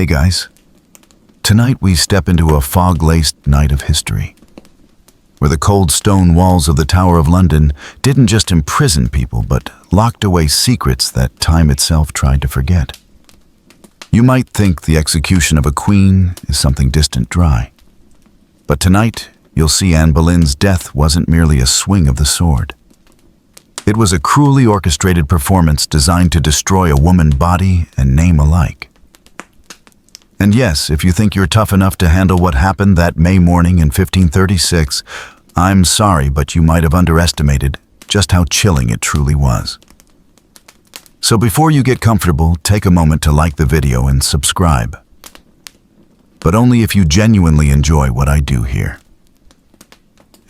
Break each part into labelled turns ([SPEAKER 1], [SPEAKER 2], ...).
[SPEAKER 1] Hey guys, tonight we step into a fog-laced night of history, where the cold stone walls of the Tower of London didn't just imprison people, but locked away secrets that time itself tried to forget. You might think the execution of a queen is something distant dry, but tonight you'll see Anne Boleyn's death wasn't merely a swing of the sword. It was a cruelly orchestrated performance designed to destroy a woman's body and name alike. And yes, if you think you're tough enough to handle what happened that May morning in 1536, I'm sorry, but you might have underestimated just how chilling it truly was. So before you get comfortable, take a moment to like the video and subscribe. But only if you genuinely enjoy what I do here.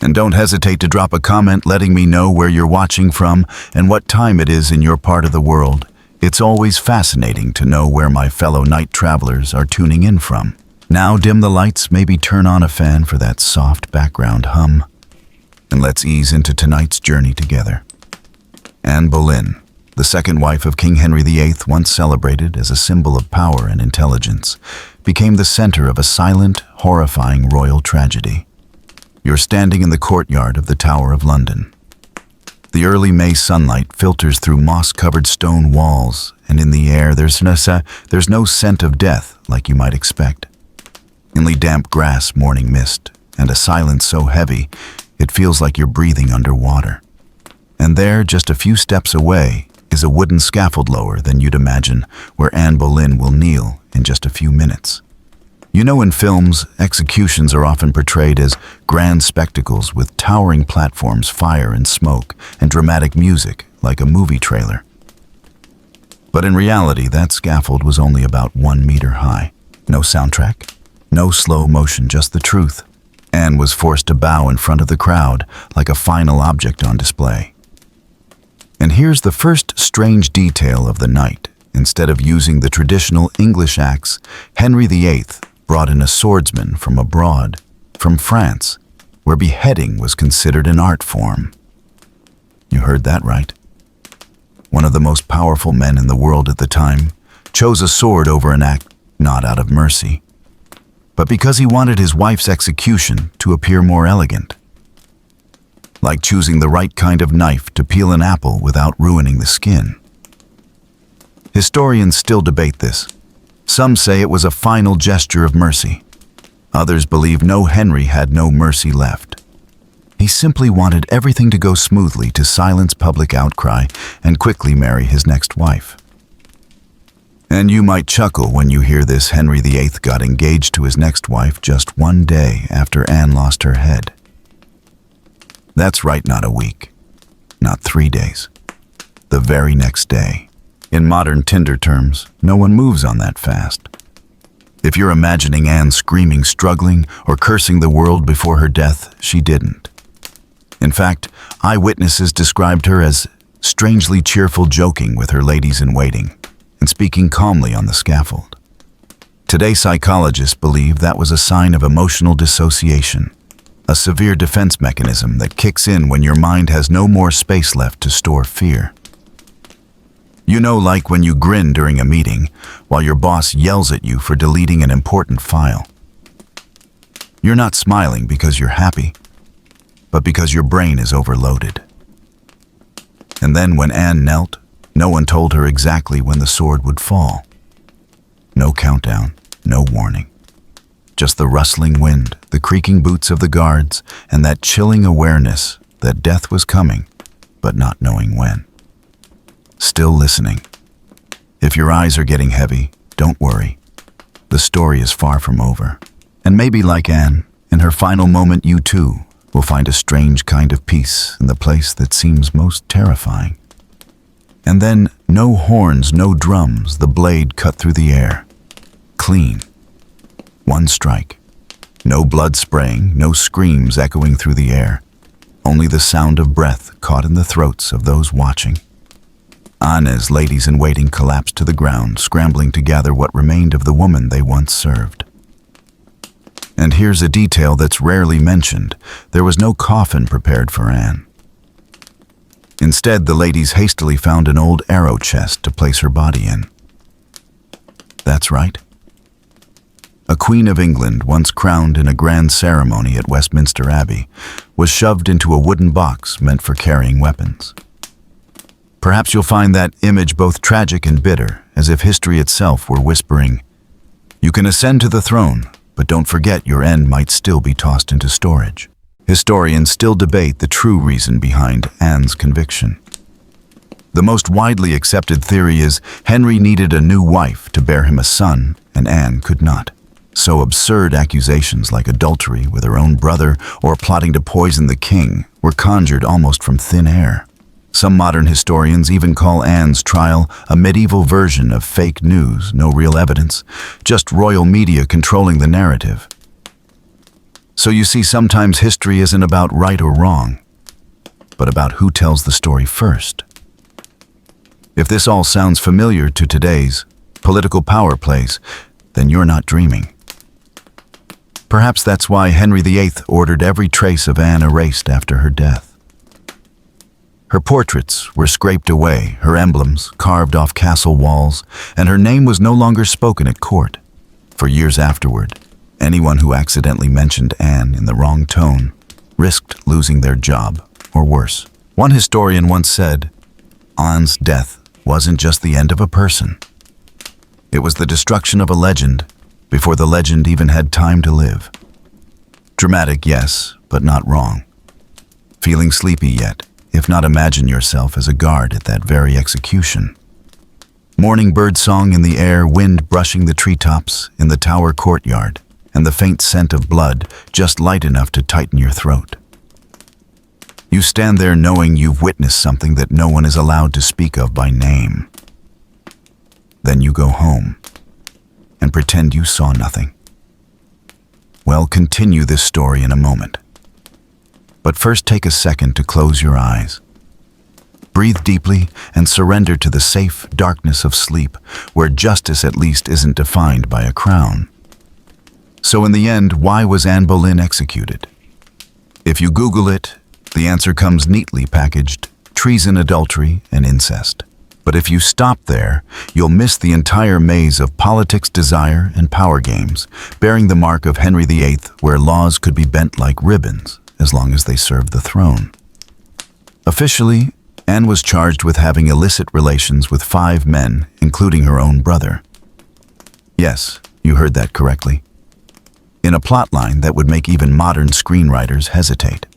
[SPEAKER 1] And don't hesitate to drop a comment letting me know where you're watching from and what time it is in your part of the world. It's always fascinating to know where my fellow night travelers are tuning in from. Now dim the lights, maybe turn on a fan for that soft background hum. And let's ease into tonight's journey together. Anne Boleyn, the second wife of King Henry VIII, once celebrated as a symbol of power and intelligence, became the center of a silent, horrifying royal tragedy. You're standing in the courtyard of the Tower of London. The early May sunlight filters through moss-covered stone walls, and in the air there's no scent of death like you might expect. Only damp grass, morning mist, and a silence so heavy it feels like you're breathing underwater. And there, just a few steps away, is a wooden scaffold lower than you'd imagine, where Anne Boleyn will kneel in just a few minutes. You know, in films, executions are often portrayed as grand spectacles with towering platforms, fire and smoke, and dramatic music, like a movie trailer. But in reality, that scaffold was only about 1 meter high. No soundtrack, no slow motion, just the truth. Anne was forced to bow in front of the crowd, like a final object on display. And here's the first strange detail of the night. Instead of using the traditional English axe, Henry VIII brought in a swordsman from abroad, from France, where beheading was considered an art form. You heard that right. One of the most powerful men in the world at the time chose a sword over an axe, not out of mercy, but because he wanted his wife's execution to appear more elegant. Like choosing the right kind of knife to peel an apple without ruining the skin. Historians still debate this. Some say it was a final gesture of mercy. Others believe Henry had no mercy left. He simply wanted everything to go smoothly to silence public outcry and quickly marry his next wife. And you might chuckle when you hear this: Henry VIII got engaged to his next wife just 1 day after Anne lost her head. That's right, not a week, not 3 days, the very next day. In modern Tinder terms, no one moves on that fast. If you're imagining Anne screaming, struggling, or cursing the world before her death, she didn't. In fact, eyewitnesses described her as strangely cheerful, joking with her ladies-in-waiting, and speaking calmly on the scaffold. Today, psychologists believe that was a sign of emotional dissociation, a severe defense mechanism that kicks in when your mind has no more space left to store fear. You know, like when you grin during a meeting while your boss yells at you for deleting an important file. You're not smiling because you're happy, but because your brain is overloaded. And then when Anne knelt, no one told her exactly when the sword would fall. No countdown, no warning. Just the rustling wind, the creaking boots of the guards, and that chilling awareness that death was coming, but not knowing when. Still listening. If your eyes are getting heavy, don't worry. The story is far from over. And maybe like Anne, in her final moment, you too will find a strange kind of peace in the place that seems most terrifying. And then, no horns, no drums, the blade cut through the air. Clean. One strike. No blood spraying, no screams echoing through the air. Only the sound of breath caught in the throats of those watching. Anne's ladies-in-waiting collapsed to the ground, scrambling to gather what remained of the woman they once served. And here's a detail that's rarely mentioned. There was no coffin prepared for Anne. Instead, the ladies hastily found an old arrow chest to place her body in. That's right. A Queen of England, once crowned in a grand ceremony at Westminster Abbey, was shoved into a wooden box meant for carrying weapons. Perhaps you'll find that image both tragic and bitter, as if history itself were whispering, "You can ascend to the throne, but don't forget your end might still be tossed into storage." Historians still debate the true reason behind Anne's conviction. The most widely accepted theory is Henry needed a new wife to bear him a son, and Anne could not. So absurd accusations like adultery with her own brother or plotting to poison the king were conjured almost from thin air. Some modern historians even call Anne's trial a medieval version of fake news, no real evidence, just royal media controlling the narrative. So you see, sometimes history isn't about right or wrong, but about who tells the story first. If this all sounds familiar to today's political power plays, then you're not dreaming. Perhaps that's why Henry VIII ordered every trace of Anne erased after her death. Her portraits were scraped away, her emblems carved off castle walls, and her name was no longer spoken at court. For years afterward, anyone who accidentally mentioned Anne in the wrong tone risked losing their job, or worse. One historian once said, "Anne's death wasn't just the end of a person. It was the destruction of a legend before the legend even had time to live." Dramatic, yes, but not wrong. Feeling sleepy yet? If not, imagine yourself as a guard at that very execution. Morning birdsong in the air, wind brushing the treetops in the tower courtyard, and the faint scent of blood just light enough to tighten your throat. You stand there knowing you've witnessed something that no one is allowed to speak of by name. Then you go home and pretend you saw nothing. We'll continue this story in a moment. But first, take a second to close your eyes. Breathe deeply and surrender to the safe darkness of sleep, where justice at least isn't defined by a crown. So in the end, why was Anne Boleyn executed? If you Google it, the answer comes neatly packaged: treason, adultery, and incest. But if you stop there, you'll miss the entire maze of politics, desire, and power games, bearing the mark of Henry VIII, where laws could be bent like ribbons as long as they served the throne. Officially, Anne was charged with having illicit relations with 5 men, including her own brother. Yes, you heard that correctly. In a plotline that would make even modern screenwriters hesitate.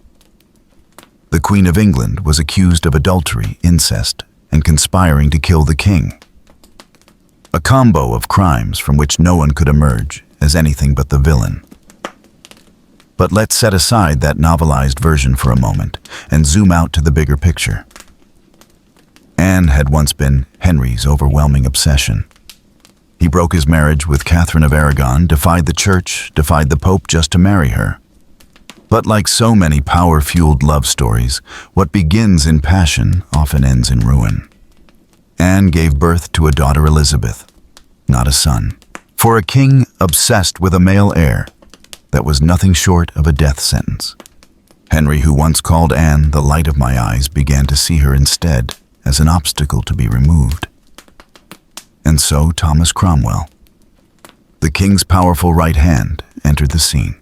[SPEAKER 1] The Queen of England was accused of adultery, incest, and conspiring to kill the king. A combo of crimes from which no one could emerge as anything but the villain. But let's set aside that novelized version for a moment and zoom out to the bigger picture. Anne had once been Henry's overwhelming obsession. He broke his marriage with Catherine of Aragon, defied the church, defied the Pope just to marry her. But like so many power-fueled love stories, what begins in passion often ends in ruin. Anne gave birth to a daughter, Elizabeth, not a son. For a king obsessed with a male heir, that was nothing short of a death sentence. Henry, who once called Anne the light of my eyes, began to see her instead as an obstacle to be removed. And so Thomas Cromwell, the king's powerful right hand, entered the scene.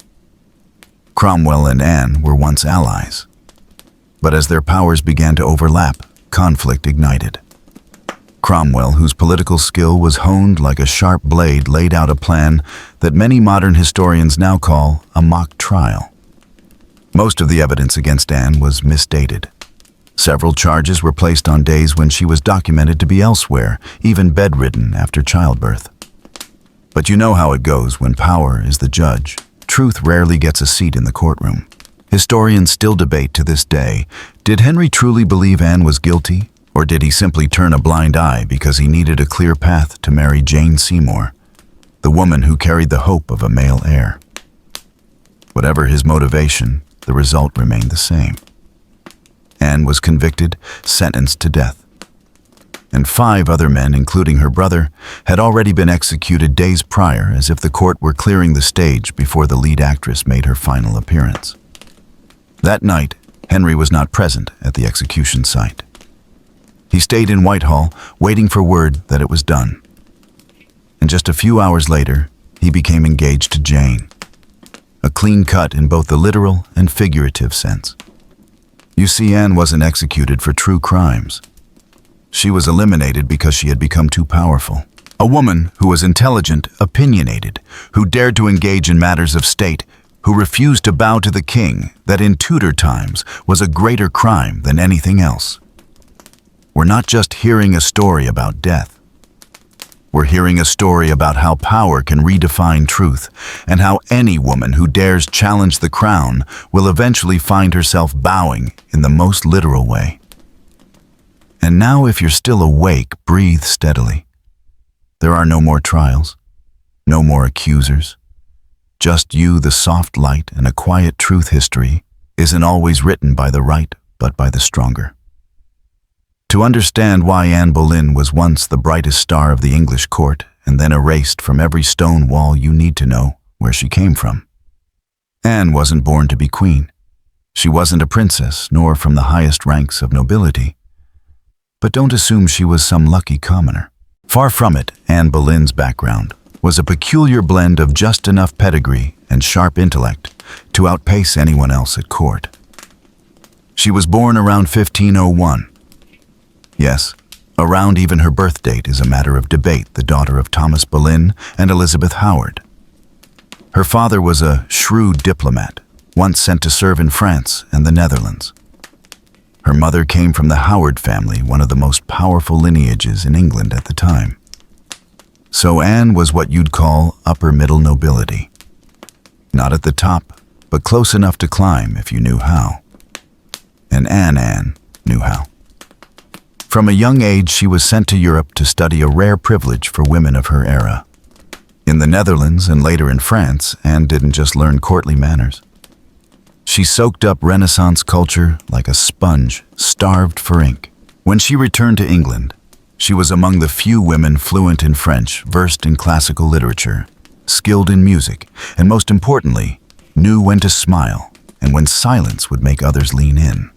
[SPEAKER 1] Cromwell and Anne were once allies, but as their powers began to overlap, conflict ignited. Cromwell, whose political skill was honed like a sharp blade, laid out a plan that many modern historians now call a mock trial. Most of the evidence against Anne was misdated. Several charges were placed on days when she was documented to be elsewhere, even bedridden after childbirth. But you know how it goes when power is the judge. Truth rarely gets a seat in the courtroom. Historians still debate to this day, did Henry truly believe Anne was guilty, or did he simply turn a blind eye because he needed a clear path to marry Jane Seymour, the woman who carried the hope of a male heir? Whatever his motivation, the result remained the same. Anne was convicted, sentenced to death. And 5 other men, including her brother, had already been executed days prior, as if the court were clearing the stage before the lead actress made her final appearance. That night, Henry was not present at the execution site. He stayed in Whitehall, waiting for word that it was done. And just a few hours later, he he became engaged to Jane. A clean cut in both the literal and figurative sense. You see, Anne wasn't executed for true crimes. She was eliminated because she had become too powerful. A woman who was intelligent, opinionated, who dared to engage in matters of state, who refused to bow to the king, that in Tudor times was a greater crime than anything else. We're not just hearing a story about death. We're hearing a story about how power can redefine truth, and how any woman who dares challenge the crown will eventually find herself bowing in the most literal way. And now, if you're still awake, breathe steadily. There are no more trials, no more accusers. Just you, the soft light, and a quiet truth. History isn't always written by the right, but by the stronger. To understand why Anne Boleyn was once the brightest star of the English court and then erased from every stone wall, you need to know where she came from. Anne wasn't born to be queen. She wasn't a princess, nor from the highest ranks of nobility. But don't assume she was some lucky commoner. Far from it. Anne Boleyn's background was a peculiar blend of just enough pedigree and sharp intellect to outpace anyone else at court. She was born around 1501. Yes, around even her birth date is a matter of debate, the daughter of Thomas Boleyn and Elizabeth Howard. Her father was a shrewd diplomat, once sent to serve in France and the Netherlands. Her mother came from the Howard family, one of the most powerful lineages in England at the time. So Anne was what you'd call upper middle nobility. Not at the top, but close enough to climb if you knew how. And Anne knew how. From a young age, she was sent to Europe to study, a rare privilege for women of her era. In the Netherlands and later in France, Anne didn't just learn courtly manners. She soaked up Renaissance culture like a sponge, starved for ink. When she returned to England, she was among the few women fluent in French, versed in classical literature, skilled in music, and most importantly, knew when to smile and when silence would make others lean in.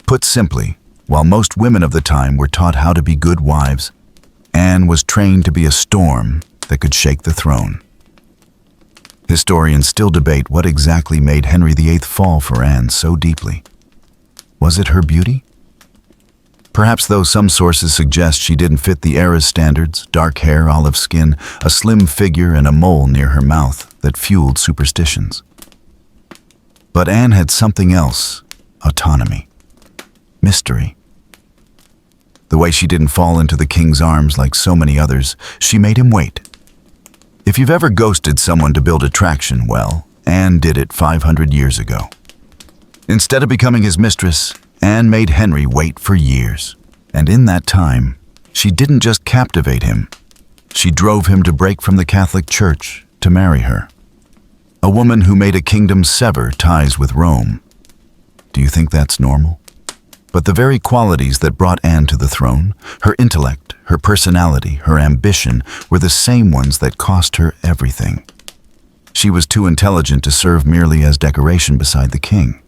[SPEAKER 1] Put simply, while most women of the time were taught how to be good wives, Anne was trained to be a storm that could shake the throne. Historians still debate what exactly made Henry VIII fall for Anne so deeply. Was it her beauty? Perhaps, though some sources suggest she didn't fit the era's standards: dark hair, olive skin, a slim figure, and a mole near her mouth that fueled superstitions. But Anne had something else: autonomy, mystery. The way she didn't fall into the king's arms like so many others, she made him wait. If you've ever ghosted someone to build attraction, well, Anne did it 500 years ago. Instead of becoming his mistress, Anne made Henry wait for years. And in that time, she didn't just captivate him. She drove him to break from the Catholic Church to marry her. A woman who made a kingdom sever ties with Rome. Do you think that's normal? But the very qualities that brought Anne to the throne, her intellect, her personality, her ambition, were the same ones that cost her everything. She was too intelligent to serve merely as decoration beside the king.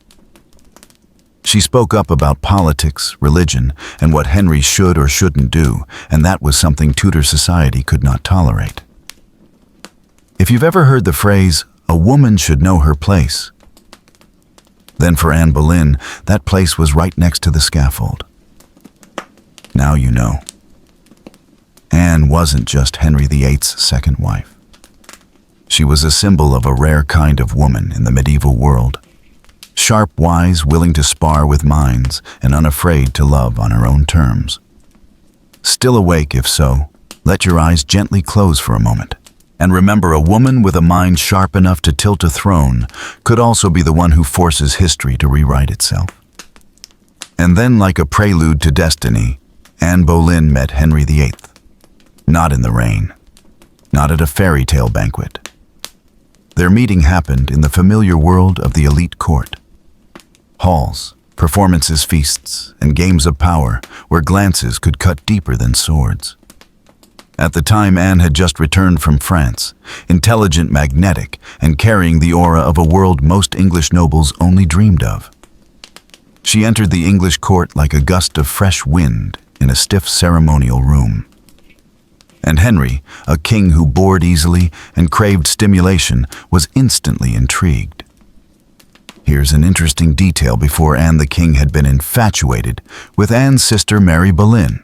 [SPEAKER 1] She spoke up about politics, religion, and what Henry should or shouldn't do, and that was something Tudor society could not tolerate. If you've ever heard the phrase, "a woman should know her place," then for Anne Boleyn, that place was right next to the scaffold. Now you know. Anne wasn't just Henry VIII's second wife. She was a symbol of a rare kind of woman in the medieval world. Sharp, wise, willing to spar with minds, and unafraid to love on her own terms. Still awake, if so, let your eyes gently close for a moment. And remember, a woman with a mind sharp enough to tilt a throne could also be the one who forces history to rewrite itself. And then, like a prelude to destiny, Anne Boleyn met Henry VIII. Not in the rain, not at a fairy tale banquet. Their meeting happened in the familiar world of the elite court. Halls, performances, feasts, and games of power where glances could cut deeper than swords. At the time, Anne had just returned from France, intelligent, magnetic, and carrying the aura of a world most English nobles only dreamed of. She entered the English court like a gust of fresh wind in a stiff ceremonial room. And Henry, a king who bored easily and craved stimulation, was instantly intrigued. Here's an interesting detail before Anne the King had been infatuated with Anne's sister Mary Boleyn.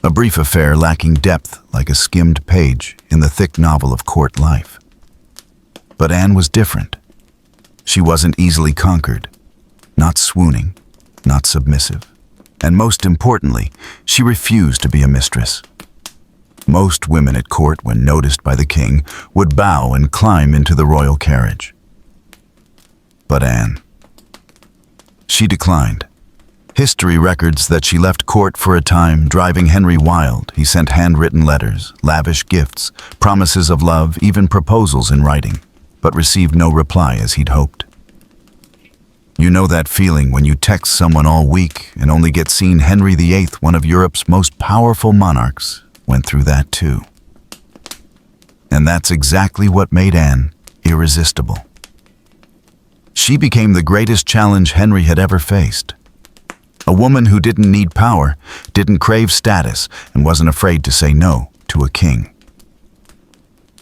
[SPEAKER 1] A brief affair lacking depth like a skimmed page in the thick novel of court life. But Anne was different. She wasn't easily conquered, not swooning, not submissive. And most importantly, she refused to be a mistress. Most women at court, when noticed by the king, would bow and climb into the royal carriage. But Anne, she declined. History records that she left court for a time, driving Henry wild. He sent handwritten letters, lavish gifts, promises of love, even proposals in writing, but received no reply as he'd hoped. You know that feeling when you text someone all week and only get seen. Henry VIII, one of Europe's most powerful monarchs, went through that too. And that's exactly what made Anne irresistible. She became the greatest challenge Henry had ever faced. A woman who didn't need power, didn't crave status, and wasn't afraid to say no to a king.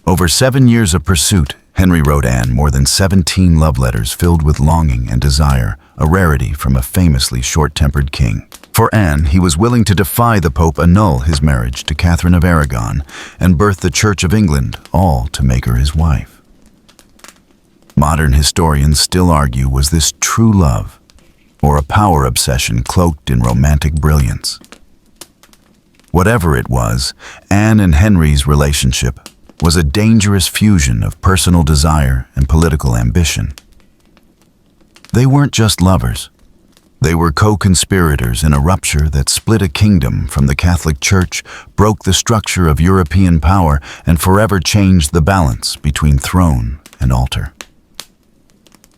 [SPEAKER 1] Over 7 years of pursuit, Henry wrote Anne more than 17 love letters filled with longing and desire, a rarity from a famously short-tempered king. For Anne, he was willing to defy the Pope, annul his marriage to Catherine of Aragon, and birth the Church of England, all to make her his wife. Modern historians still argue, was this true love, or a power obsession cloaked in romantic brilliance? Whatever it was, Anne and Henry's relationship was a dangerous fusion of personal desire and political ambition. They weren't just lovers. They were co-conspirators in a rupture that split a kingdom from the Catholic Church, broke the structure of European power, and forever changed the balance between throne and altar.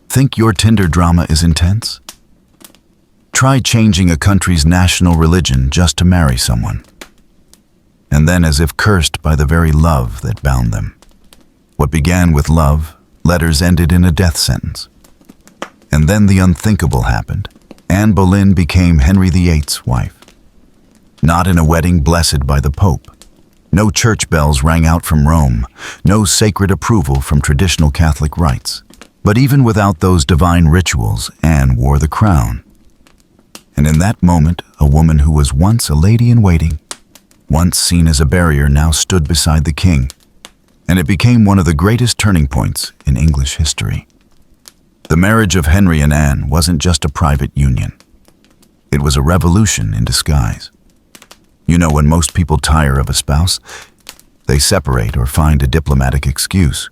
[SPEAKER 1] Think your Tinder drama is intense? Try changing a country's national religion just to marry someone. And then, as if cursed by the very love that bound them. What began with love, letters ended in a death sentence. And then the unthinkable happened. Anne Boleyn became Henry VIII's wife. Not in a wedding blessed by the Pope. No church bells rang out from Rome, no sacred approval from traditional Catholic rites. But even without those divine rituals, Anne wore the crown. And in that moment, a woman who was once a lady-in-waiting, once seen as a barrier, now stood beside the king. And it became one of the greatest turning points in English history. The marriage of Henry and Anne wasn't just a private union. It was a revolution in disguise. You know, when most people tire of a spouse, they separate or find a diplomatic excuse.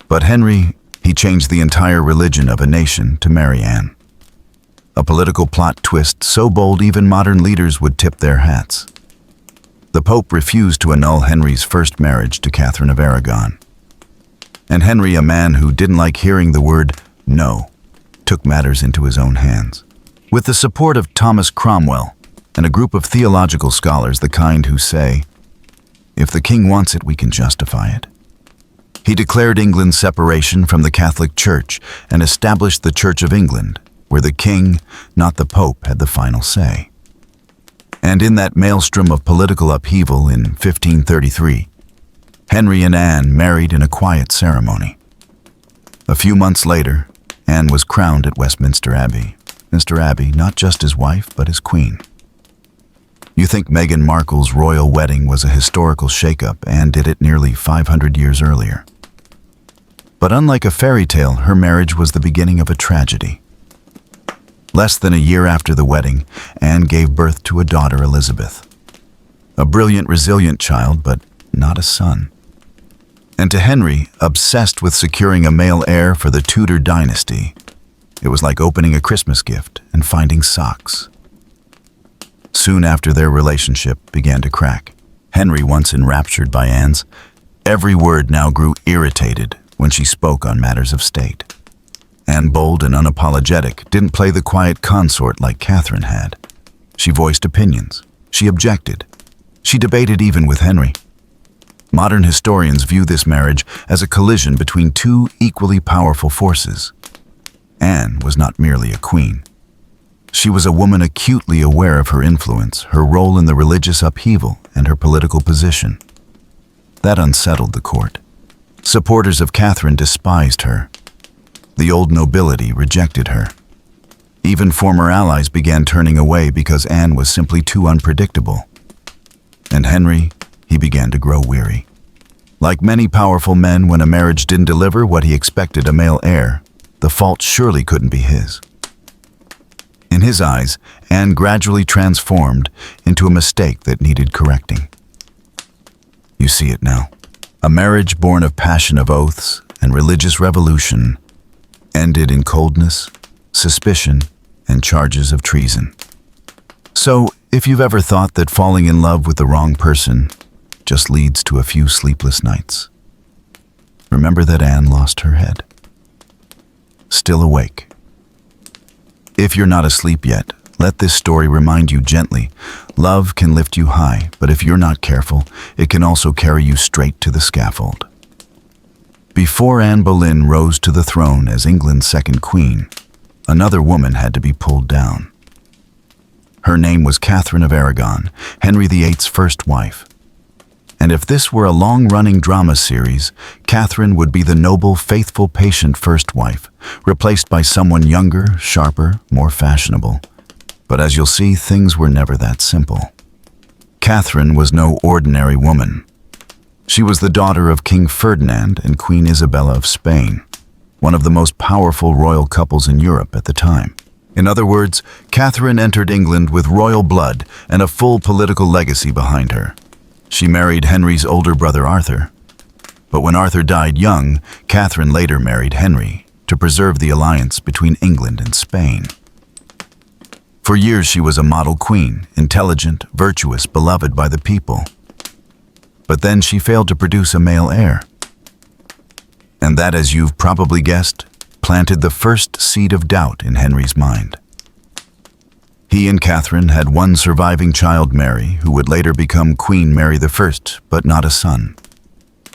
[SPEAKER 1] But Henry, he changed the entire religion of a nation to marry Anne. A political plot twist so bold even modern leaders would tip their hats. The Pope refused to annul Henry's first marriage to Catherine of Aragon. And Henry, a man who didn't like hearing the word no, took matters into his own hands. With the support of Thomas Cromwell and a group of theological scholars, the kind who say, if the king wants it, we can justify it. He declared England's separation from the Catholic Church and established the Church of England, where the king, not the Pope, had the final say. And in that maelstrom of political upheaval in 1533, Henry and Anne married in a quiet ceremony. A few months later, Anne was crowned at Westminster Abbey. Mr. Abbey, not just his wife, but his queen. You think Meghan Markle's royal wedding was a historical shakeup? Anne did it nearly 500 years earlier. But unlike a fairy tale, her marriage was the beginning of a tragedy. Less than a year after the wedding, Anne gave birth to a daughter, Elizabeth. A brilliant, resilient child, but not a son. And to Henry, obsessed with securing a male heir for the Tudor dynasty, it was like opening a Christmas gift and finding socks. Soon after, their relationship began to crack. Henry, once enraptured by Anne's, every word now grew irritated when she spoke on matters of state. Anne, bold and unapologetic, didn't play the quiet consort like Catherine had. She voiced opinions. She objected. She debated even with Henry. Modern historians view this marriage as a collision between two equally powerful forces. Anne was not merely a queen. She was a woman acutely aware of her influence, her role in the religious upheaval, and her political position. That unsettled the court. Supporters of Catherine despised her. The old nobility rejected her. Even former allies began turning away because Anne was simply too unpredictable. And Henry, he began to grow weary. Like many powerful men, when a marriage didn't deliver what he expected, a male heir, the fault surely couldn't be his. In his eyes, Anne gradually transformed into a mistake that needed correcting. You see it now. A marriage born of passion of oaths and religious revolution ended in coldness, suspicion, and charges of treason. So, if you've ever thought that falling in love with the wrong person just leads to a few sleepless nights, remember that Anne lost her head. Still awake. If you're not asleep yet, let this story remind you gently. Love can lift you high, but if you're not careful, it can also carry you straight to the scaffold. Before Anne Boleyn rose to the throne as England's second queen, another woman had to be pulled down. Her name was Catherine of Aragon, Henry VIII's first wife. And if this were a long-running drama series, Catherine would be the noble, faithful, patient first wife, replaced by someone younger, sharper, more fashionable. But as you'll see, things were never that simple. Catherine was no ordinary woman. She was the daughter of King Ferdinand and Queen Isabella of Spain, one of the most powerful royal couples in Europe at the time. In other words, Catherine entered England with royal blood and a full political legacy behind her. She married Henry's older brother Arthur. But when Arthur died young, Catherine later married Henry to preserve the alliance between England and Spain. For years she was a model queen, intelligent, virtuous, beloved by the people. But then she failed to produce a male heir. And that, as you've probably guessed, planted the first seed of doubt in Henry's mind. He and Catherine had one surviving child, Mary, who would later become Queen Mary I, but not a son.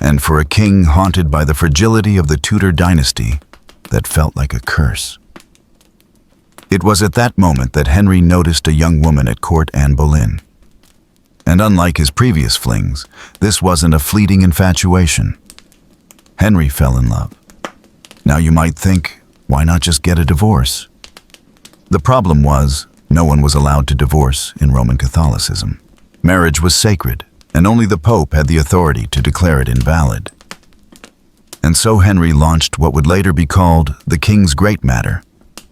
[SPEAKER 1] And for a king haunted by the fragility of the Tudor dynasty, that felt like a curse. It was at that moment that Henry noticed a young woman at court, Anne Boleyn. And unlike his previous flings, this wasn't a fleeting infatuation. Henry fell in love. Now you might think, why not just get a divorce? The problem was, no one was allowed to divorce in Roman Catholicism. Marriage was sacred, and only the Pope had the authority to declare it invalid. And so Henry launched what would later be called the King's Great Matter,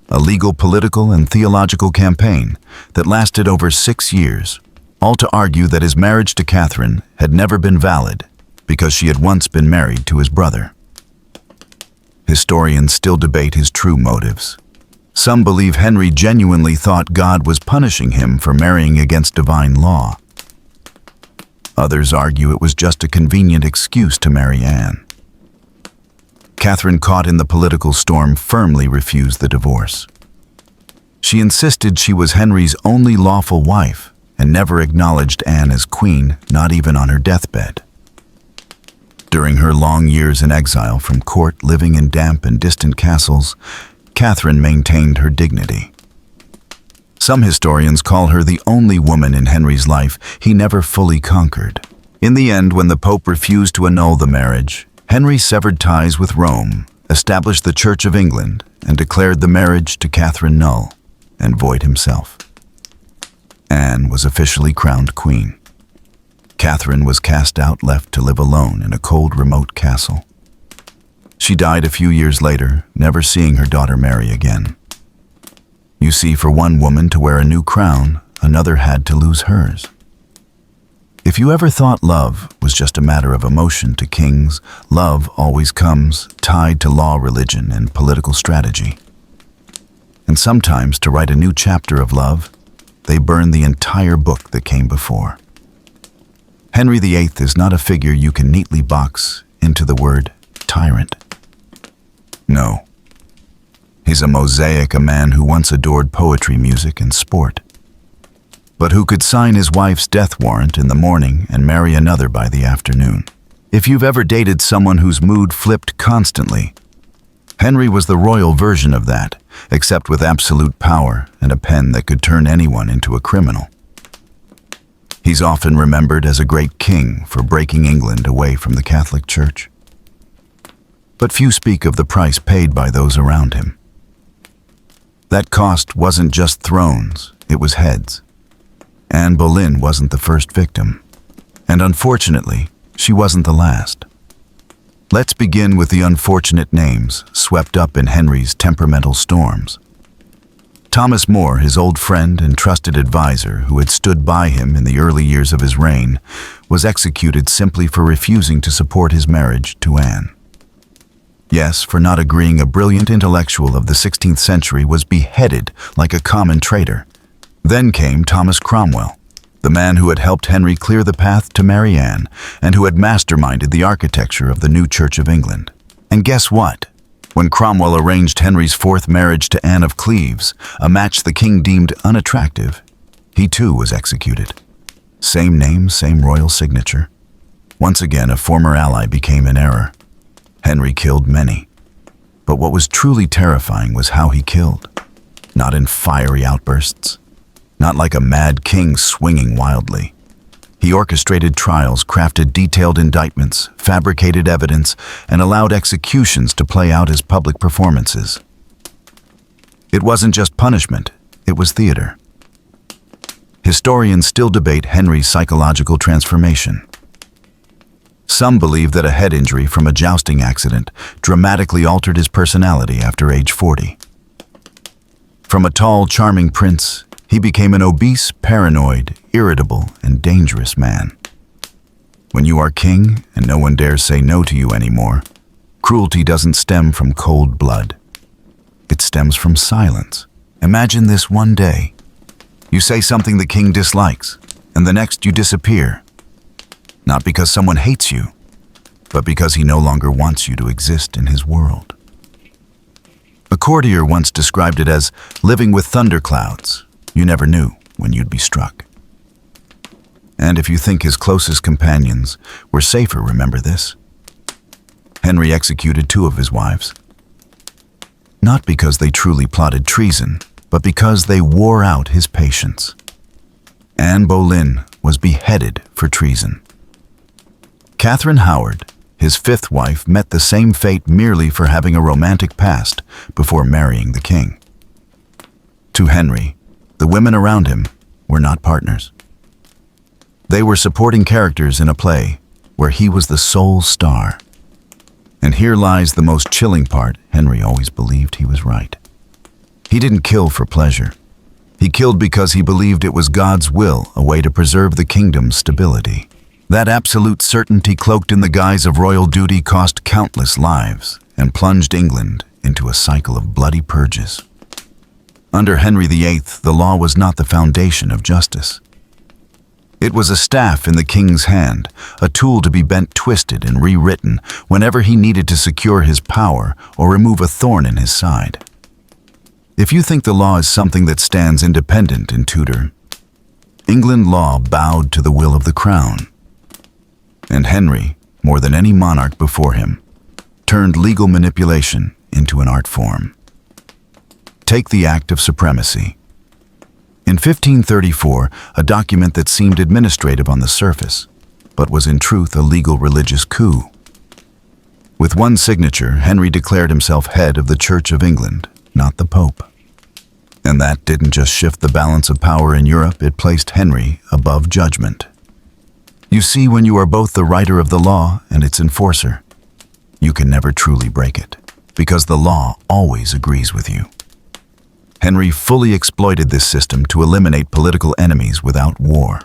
[SPEAKER 1] a legal, political, and theological campaign that lasted over 6 years, all to argue that his marriage to Catherine had never been valid because she had once been married to his brother. Historians still debate his true motives. Some believe Henry genuinely thought God was punishing him for marrying against divine law. Others argue it was just a convenient excuse to marry Anne. Catherine, caught in the political storm, firmly refused the divorce. She insisted she was Henry's only lawful wife and never acknowledged Anne as queen, not even on her deathbed. During her long years in exile from court, living in damp and distant castles, Catherine maintained her dignity. Some historians call her the only woman in Henry's life he never fully conquered. In the end, when the Pope refused to annul the marriage, Henry severed ties with Rome, established the Church of England, and declared the marriage to Catherine null and void himself. Anne was officially crowned queen. Catherine was cast out, left to live alone in a cold, remote castle. She died a few years later, never seeing her daughter Mary again. You see, for one woman to wear a new crown, another had to lose hers. If you ever thought love was just a matter of emotion to kings, love always comes tied to law, religion, and political strategy. And sometimes, to write a new chapter of love, they burn the entire book that came before. Henry VIII is not a figure you can neatly box into the word tyrant. No. He's a mosaic, a man who once adored poetry, music, and sport, but who could sign his wife's death warrant in the morning and marry another by the afternoon. If you've ever dated someone whose mood flipped constantly, Henry was the royal version of that, except with absolute power and a pen that could turn anyone into a criminal. He's often remembered as a great king for breaking England away from the Catholic Church. But few speak of the price paid by those around him. That cost wasn't just thrones, it was heads. Anne Boleyn wasn't the first victim, and unfortunately, she wasn't the last. Let's begin with the unfortunate names swept up in Henry's temperamental storms. Thomas More, his old friend and trusted advisor who had stood by him in the early years of his reign, was executed simply for refusing to support his marriage to Anne. Yes, for not agreeing, a brilliant intellectual of the 16th century was beheaded like a common traitor. Then came Thomas Cromwell, the man who had helped Henry clear the path to marry Anne and who had masterminded the architecture of the new Church of England. And guess what? When Cromwell arranged Henry's fourth marriage to Anne of Cleves, a match the king deemed unattractive, he too was executed. Same name, same royal signature. Once again, a former ally became in error. Henry killed many. But what was truly terrifying was how he killed. Not in fiery outbursts. Not like a mad king swinging wildly. He orchestrated trials, crafted detailed indictments, fabricated evidence, and allowed executions to play out as public performances. It wasn't just punishment, it was theater. Historians still debate Henry's psychological transformation. Some believe that a head injury from a jousting accident dramatically altered his personality after age 40. From a tall, charming prince, he became an obese, paranoid, irritable, and dangerous man. When you are king and no one dares say no to you anymore, cruelty doesn't stem from cold blood. It stems from silence. Imagine this one day. You say something the king dislikes, and the next you disappear. Not because someone hates you, but because he no longer wants you to exist in his world. A courtier once described it as living with thunderclouds. You never knew when you'd be struck. And if you think his closest companions were safer, remember this. Henry executed 2 of his wives. Not because they truly plotted treason, but because they wore out his patience. Anne Boleyn was beheaded for treason. Catherine Howard, his 5th wife, met the same fate merely for having a romantic past before marrying the king. To Henry, the women around him were not partners. They were supporting characters in a play where he was the sole star. And here lies the most chilling part. Henry always believed he was right. He didn't kill for pleasure. He killed because he believed it was God's will, a way to preserve the kingdom's stability. That absolute certainty, cloaked in the guise of royal duty, cost countless lives and plunged England into a cycle of bloody purges. Under Henry VIII, the law was not the foundation of justice. It was a staff in the king's hand, a tool to be bent, twisted, and rewritten whenever he needed to secure his power or remove a thorn in his side. If you think the law is something that stands independent in Tudor, England law bowed to the will of the crown. And Henry, more than any monarch before him, turned legal manipulation into an art form. Take the Act of Supremacy. In 1534, a document that seemed administrative on the surface, but was in truth a legal religious coup. With one signature, Henry declared himself head of the Church of England, not the Pope. And that didn't just shift the balance of power in Europe, it placed Henry above judgment. You see, when you are both the writer of the law and its enforcer, you can never truly break it, because the law always agrees with you. Henry fully exploited this system to eliminate political enemies without war.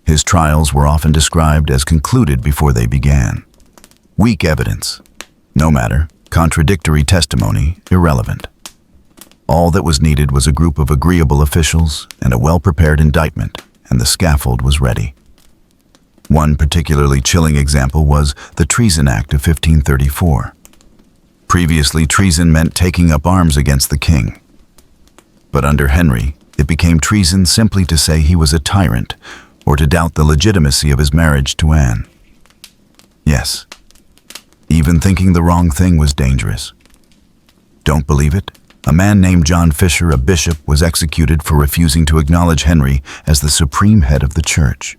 [SPEAKER 1] His trials were often described as concluded before they began. Weak evidence, no matter, contradictory testimony, irrelevant. All that was needed was a group of agreeable officials and a well-prepared indictment, and the scaffold was ready. One particularly chilling example was the Treason Act of 1534. Previously, treason meant taking up arms against the king. But under Henry, it became treason simply to say he was a tyrant or to doubt the legitimacy of his marriage to Anne. Yes, even thinking the wrong thing was dangerous. Don't believe it? A man named John Fisher, a bishop, was executed for refusing to acknowledge Henry as the supreme head of the church.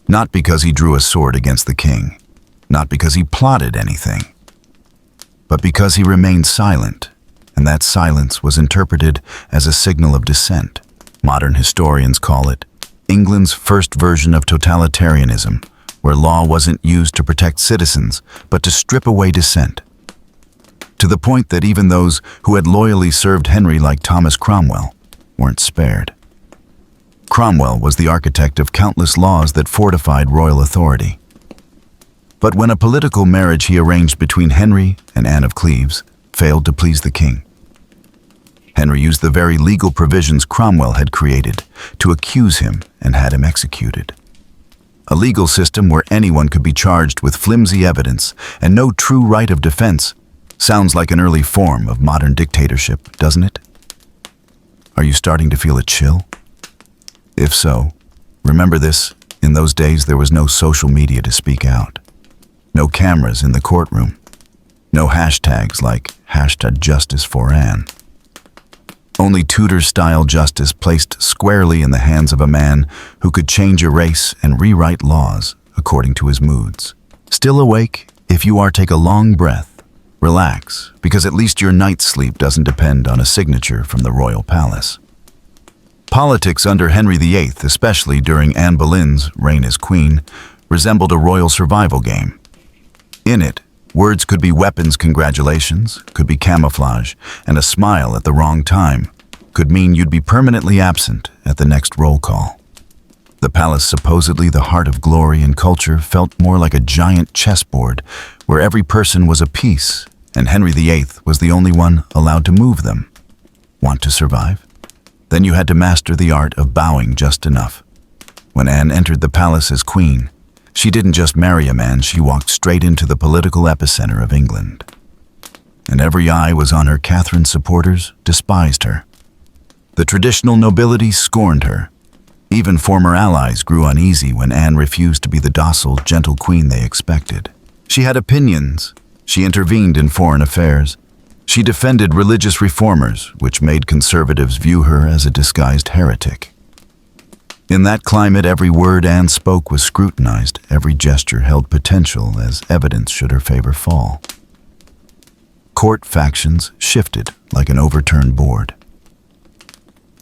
[SPEAKER 1] Not because he drew a sword against the king, not because he plotted anything, but because he remained silent, and that silence was interpreted as a signal of dissent. Modern historians call it England's first version of totalitarianism, where law wasn't used to protect citizens, but to strip away dissent. To the point that even those who had loyally served Henry, like Thomas Cromwell, weren't spared. Cromwell was the architect of countless laws that fortified royal authority. But when a political marriage he arranged between Henry and Anne of Cleves failed to please the king, Henry used the very legal provisions Cromwell had created to accuse him and had him executed. A legal system where anyone could be charged with flimsy evidence and no true right of defense sounds like an early form of modern dictatorship, doesn't it? Are you starting to feel a chill? If so, remember this: in those days there was no social media to speak out, no cameras in the courtroom, no hashtags like #JusticeForAnne. Only Tudor-style justice placed squarely in the hands of a man who could change a race and rewrite laws according to his moods. Still awake? If you are, take a long breath. Relax, because at least your night's sleep doesn't depend on a signature from the royal palace. Politics under Henry VIII, especially during Anne Boleyn's reign as queen, resembled a royal survival game. In it, words could be weapons, congratulations, could be camouflage, and a smile at the wrong time could mean you'd be permanently absent at the next roll call. The palace, supposedly the heart of glory and culture, felt more like a giant chessboard where every person was a piece, and Henry VIII was the only one allowed to move them. Want to survive? Then you had to master the art of bowing just enough. When Anne entered the palace as queen, she didn't just marry a man, she walked straight into the political epicenter of England. And every eye was on her. Catherine's supporters despised her. The traditional nobility scorned her. Even former allies grew uneasy when Anne refused to be the docile, gentle queen they expected. She had opinions. She intervened in foreign affairs. She defended religious reformers, which made conservatives view her as a disguised heretic. In that climate, every word Anne spoke was scrutinized. Every gesture held potential as evidence should her favor fall. Court factions shifted like an overturned board.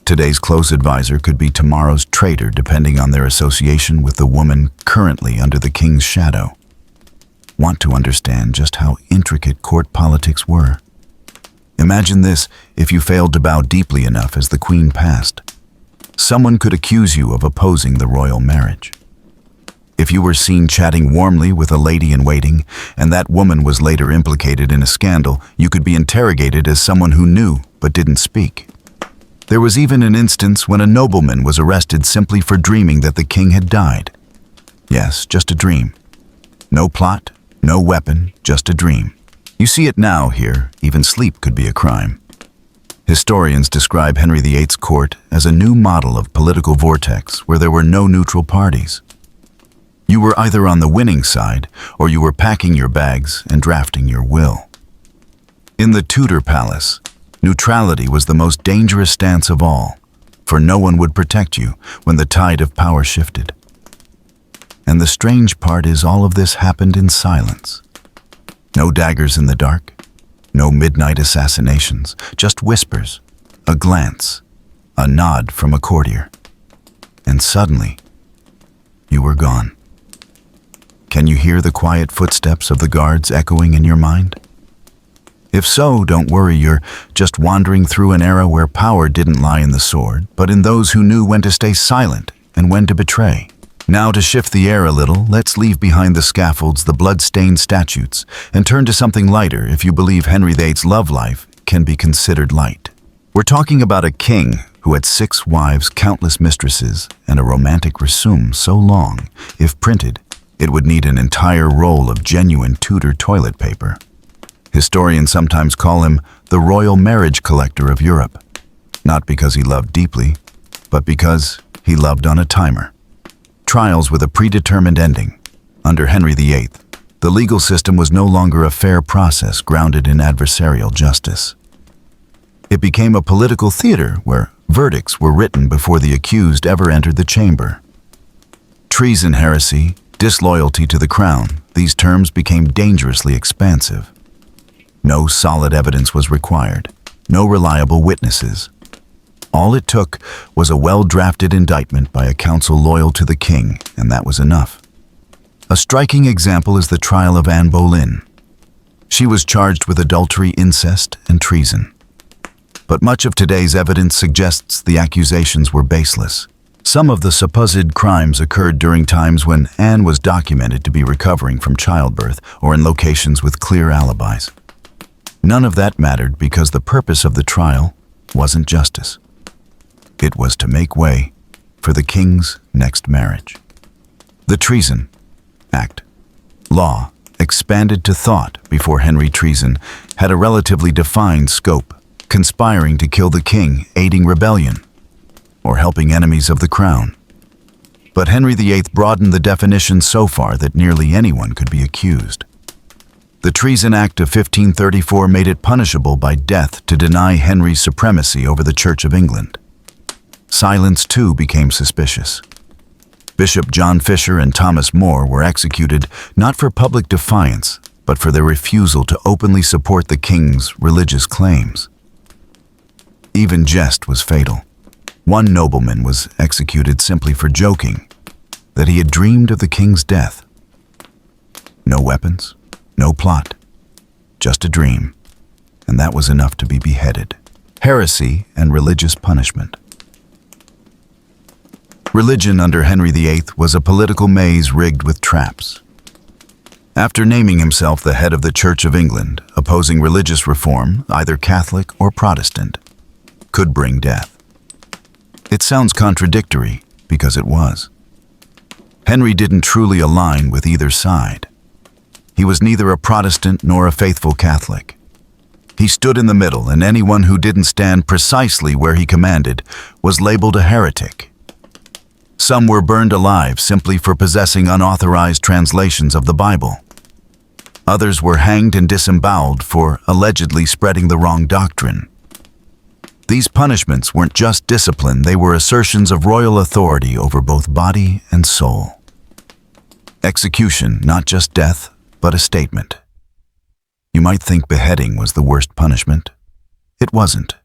[SPEAKER 1] Today's close advisor could be tomorrow's traitor, depending on their association with the woman currently under the king's shadow. Want to understand just how intricate court politics were? Imagine this: if you failed to bow deeply enough as the queen passed, someone could accuse you of opposing the royal marriage. If you were seen chatting warmly with a lady-in-waiting, and that woman was later implicated in a scandal, you could be interrogated as someone who knew but didn't speak. There was even an instance when a nobleman was arrested simply for dreaming that the king had died. Yes, just a dream. No plot, no weapon, just a dream. You see it now here. Even sleep could be a crime. Historians describe Henry VIII's court as a new model of political vortex where there were no neutral parties. You were either on the winning side or you were packing your bags and drafting your will. In the Tudor palace, neutrality was the most dangerous stance of all, for no one would protect you when the tide of power shifted. And the strange part is all of this happened in silence. No daggers in the dark. No midnight assassinations, just whispers, a glance, a nod from a courtier. And suddenly, you were gone. Can you hear the quiet footsteps of the guards echoing in your mind? If so, don't worry, you're just wandering through an era where power didn't lie in the sword, but in those who knew when to stay silent and when to betray. Now, to shift the air a little, let's leave behind the scaffolds, the blood-stained statutes, and turn to something lighter if you believe Henry VIII's love life can be considered light. We're talking about a king who had 6 wives, countless mistresses, and a romantic resume so long, if printed, it would need an entire roll of genuine Tudor toilet paper. Historians sometimes call him the royal marriage collector of Europe, not because he loved deeply, but because he loved on a timer. Trials with a predetermined ending. Under Henry VIII, the legal system was no longer a fair process grounded in adversarial justice. It became a political theater where verdicts were written before the accused ever entered the chamber. Treason, heresy, disloyalty to the crown, these terms became dangerously expansive. No solid evidence was required, no reliable witnesses. All it took was a well-drafted indictment by a council loyal to the king, and that was enough. A striking example is the trial of Anne Boleyn. She was charged with adultery, incest, and treason. But much of today's evidence suggests the accusations were baseless. Some of the supposed crimes occurred during times when Anne was documented to be recovering from childbirth or in locations with clear alibis. None of that mattered because the purpose of the trial wasn't justice. It was to make way for the king's next marriage. The Treason Act, law, expanded to thought before Henry Treason, had a relatively defined scope, conspiring to kill the king, aiding rebellion, or helping enemies of the crown. But Henry VIII broadened the definition so far that nearly anyone could be accused. The Treason Act of 1534 made it punishable by death to deny Henry's supremacy over the Church of England. Silence, too, became suspicious. Bishop John Fisher and Thomas More were executed not for public defiance, but for their refusal to openly support the king's religious claims. Even jest was fatal. One nobleman was executed simply for joking that he had dreamed of the king's death. No weapons, no plot, just a dream, and that was enough to be beheaded. Heresy and religious punishment. Religion under Henry VIII was a political maze rigged with traps. After naming himself the head of the Church of England, opposing religious reform, either Catholic or Protestant, could bring death. It sounds contradictory because it was. Henry didn't truly align with either side. He was neither a Protestant nor a faithful Catholic. He stood in the middle, and anyone who didn't stand precisely where he commanded was labeled a heretic. Some were burned alive simply for possessing unauthorized translations of the Bible. Others were hanged and disemboweled for allegedly spreading the wrong doctrine. These punishments weren't just discipline, they were assertions of royal authority over both body and soul. Execution, not just death, but a statement. You might think beheading was the worst punishment. It wasn't.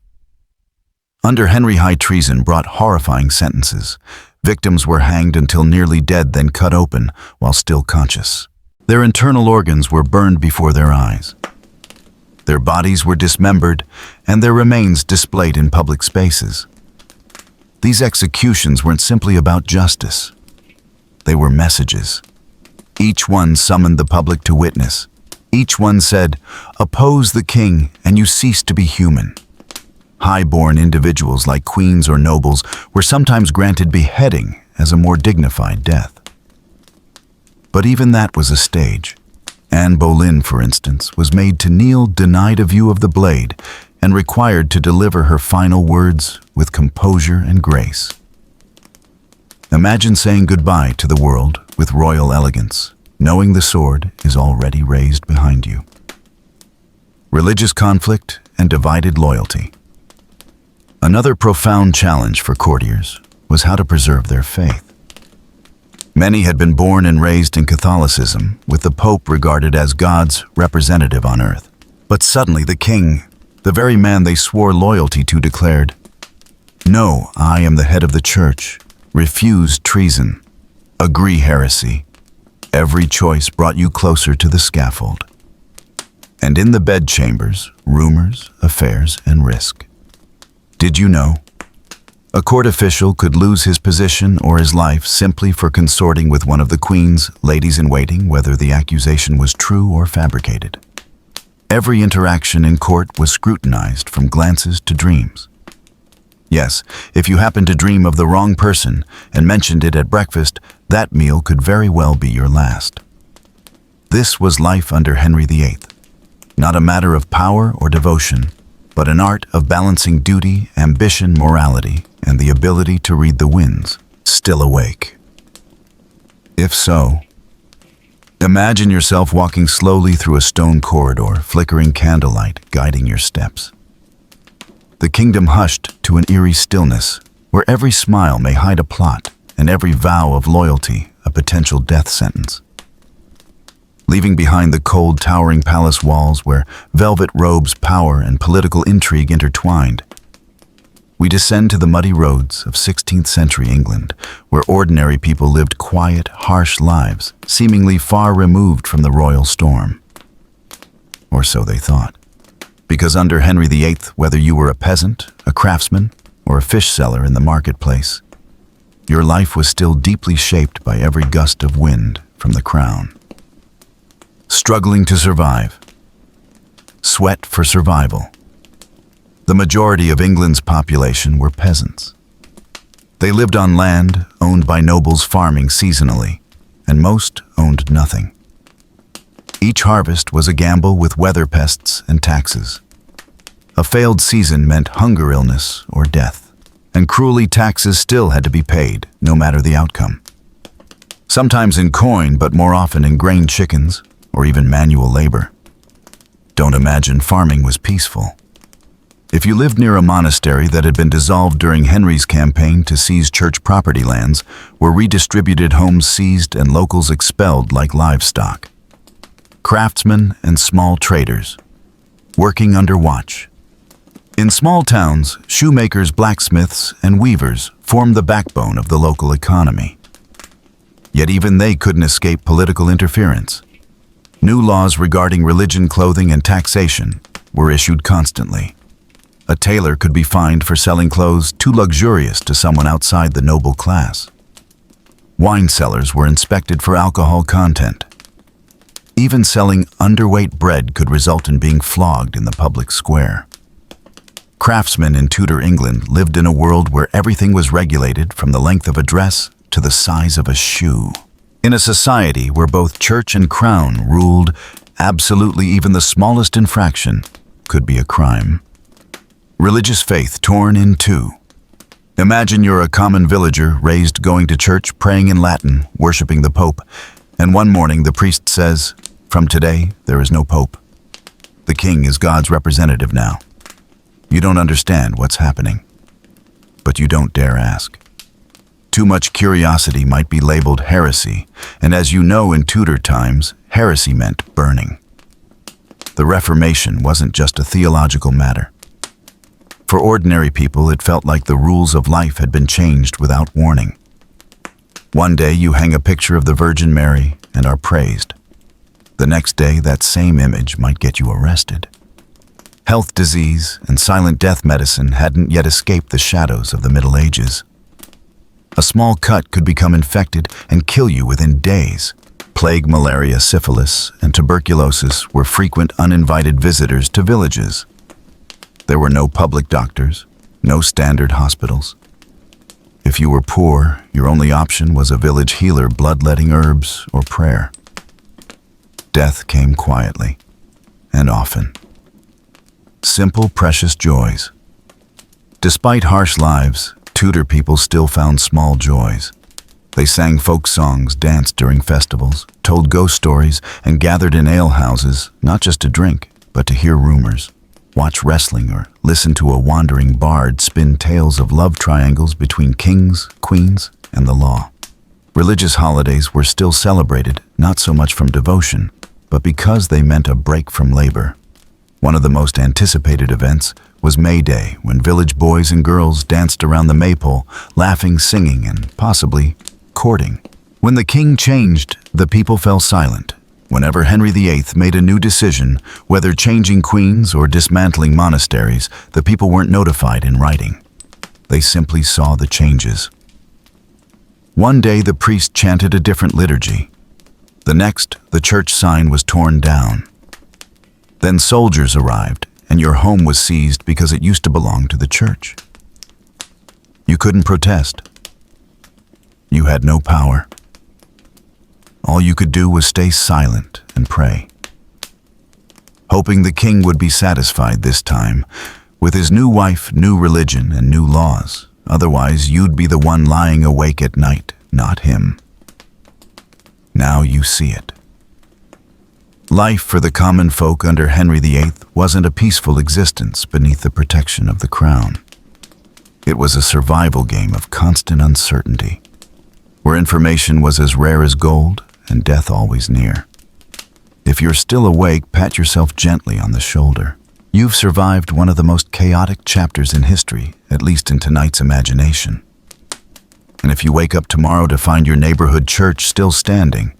[SPEAKER 1] Under Henry, high treason brought horrifying sentences. Victims were hanged until nearly dead, then cut open while still conscious. Their internal organs were burned before their eyes. Their bodies were dismembered, and their remains displayed in public spaces. These executions weren't simply about justice. They were messages. Each one summoned the public to witness. Each one said, "Oppose the king, and you cease to be human." High-born individuals like queens or nobles were sometimes granted beheading as a more dignified death. But even that was a stage. Anne Boleyn, for instance, was made to kneel, denied a view of the blade, and required to deliver her final words with composure and grace. Imagine saying goodbye to the world with royal elegance, knowing the sword is already raised behind you. Religious conflict and divided loyalty. Another profound challenge for courtiers was how to preserve their faith. Many had been born and raised in Catholicism, with the Pope regarded as God's representative on earth. But suddenly the king, the very man they swore loyalty to, declared, "No, I am the head of the church. Refuse treason. Agree heresy. Every choice brought you closer to the scaffold." And in the bedchambers, rumors, affairs, and risk. Did you know? A court official could lose his position or his life simply for consorting with one of the Queen's ladies-in-waiting, whether the accusation was true or fabricated. Every interaction in court was scrutinized, from glances to dreams. Yes, if you happened to dream of the wrong person and mentioned it at breakfast, that meal could very well be your last. This was life under Henry VIII, not a matter of power or devotion, but an art of balancing duty, ambition, morality, and the ability to read the winds, still awake. If so, imagine yourself walking slowly through a stone corridor, flickering candlelight guiding your steps. the kingdom hushed to an eerie stillness, where every smile may hide a plot and every vow of loyalty a potential death sentence. Leaving behind the cold, towering palace walls where velvet robes, power, and political intrigue intertwined, we descend to the muddy roads of 16th century England, where ordinary people lived quiet, harsh lives, seemingly far removed from the royal storm. Or so they thought. Because under Henry VIII, whether you were a peasant, a craftsman, or a fish seller in the marketplace, your life was still deeply shaped by every gust of wind from the crown. Struggling to survive. Sweat for survival. The majority of England's population were peasants. They lived on land owned by nobles farming seasonally, and most owned nothing. Each harvest was a gamble with weather pests and taxes. A failed season meant hunger, illness, or death, and cruelly taxes still had to be paid, no matter the outcome. Sometimes in coin, but more often in grain chickens, or even manual labor. Don't imagine farming was peaceful. If you lived near a monastery that had been dissolved during Henry's campaign to seize church property lands, were redistributed, homes seized, and locals expelled like livestock. Craftsmen and small traders, working under watch. In small towns, shoemakers, blacksmiths, and weavers formed the backbone of the local economy. Yet even they couldn't escape political interference. New laws regarding religion, clothing, and taxation were issued constantly. A tailor could be fined for selling clothes too luxurious to someone outside the noble class. Wine cellars were inspected for alcohol content. Even selling underweight bread could result in being flogged in the public square. Craftsmen in Tudor England lived in a world where everything was regulated, from the length of a dress to the size of a shoe. In a society where both church and crown ruled, absolutely even the smallest infraction could be a crime. Religious faith torn in two. Imagine you're a common villager raised going to church, praying in Latin, worshiping the Pope, and one morning the priest says, "From today, there is no Pope. The king is God's representative now." You don't understand what's happening, but you don't dare ask. Too much curiosity might be labeled heresy, and as you know, in Tudor times, heresy meant burning. The Reformation wasn't just a theological matter. For ordinary people, it felt like the rules of life had been changed without warning. One day you hang a picture of the Virgin Mary and are praised. The next day, that same image might get you arrested. Health, disease, and silent death medicine hadn't yet escaped the shadows of the Middle Ages. A small cut could become infected and kill you within days. Plague, malaria, syphilis, and tuberculosis were frequent uninvited visitors to villages. There were no public doctors, no standard hospitals. If you were poor, your only option was a village healer, bloodletting herbs, or prayer. Death came quietly, and often. Simple, precious joys. Despite harsh lives, Tudor people still found small joys. They sang folk songs, danced during festivals, told ghost stories, and gathered in alehouses, not just to drink, but to hear rumors, watch wrestling, or listen to a wandering bard spin tales of love triangles between kings, queens, and the law. Religious holidays were still celebrated, not so much from devotion, but because they meant a break from labor. One of the most anticipated events was May Day, when village boys and girls danced around the maypole, laughing, singing, and possibly courting. When the king changed, the people fell silent. Whenever Henry VIII made a new decision, whether changing queens or dismantling monasteries, the people weren't notified in writing. They simply saw the changes. One day the priest chanted a different liturgy. The next, the church sign was torn down. Then soldiers arrived, and your home was seized because it used to belong to the church. You couldn't protest. You had no power. All you could do was stay silent and pray, hoping the king would be satisfied this time, with his new wife, new religion, and new laws. Otherwise, you'd be the one lying awake at night, not him. Now you see it. Life for the common folk under Henry VIII wasn't a peaceful existence beneath the protection of the crown. It was a survival game of constant uncertainty, where information was as rare as gold and death always near. If you're still awake, pat yourself gently on the shoulder. You've survived one of the most chaotic chapters in history, at least in tonight's imagination. And if you wake up tomorrow to find your neighborhood church still standing,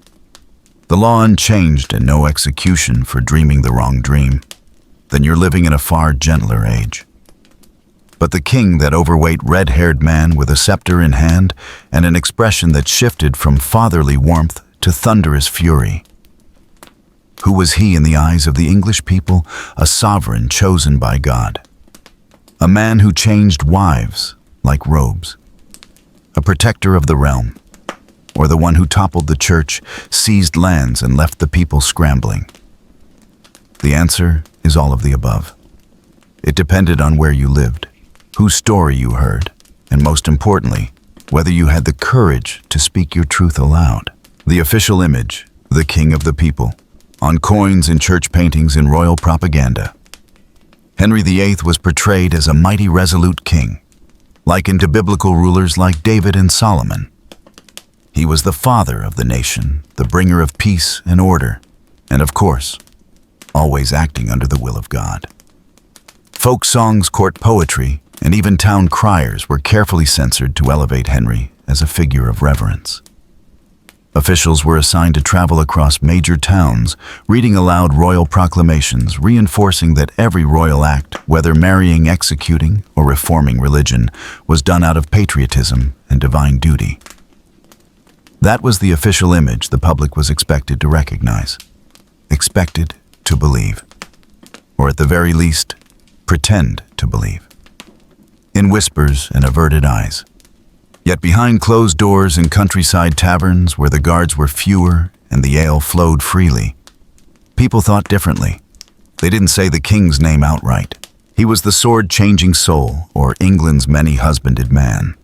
[SPEAKER 1] the law unchanged and no execution for dreaming the wrong dream, then you're living in a far gentler age. But the king, that overweight red-haired man with a scepter in hand and an expression that shifted from fatherly warmth to thunderous fury. Who was he in the eyes of the English people? A sovereign chosen by God. A man who changed wives like robes. A protector of the realm. Or the one who toppled the church, seized lands, and left the people scrambling? The answer is all of the above. It depended on where you lived, whose story you heard, and most importantly, whether you had the courage to speak your truth aloud. The official image, the king of the people, on coins, in church paintings, in royal propaganda. Henry VIII was portrayed as a mighty, resolute king, likened to biblical rulers like David and Solomon. He was the father of the nation, the bringer of peace and order, and of course, always acting under the will of God. Folk songs, court poetry, and even town criers were carefully censored to elevate Henry as a figure of reverence. Officials were assigned to travel across major towns, reading aloud royal proclamations, reinforcing that every royal act, whether marrying, executing, or reforming religion, was done out of patriotism and divine duty. That was the official image the public was expected to recognize, expected to believe, or at the very least, pretend to believe. In whispers and averted eyes. Yet behind closed doors in countryside taverns where the guards were fewer and the ale flowed freely, people thought differently. They didn't say the king's name outright. He was the sword-changing soul, or England's many-husbanded man.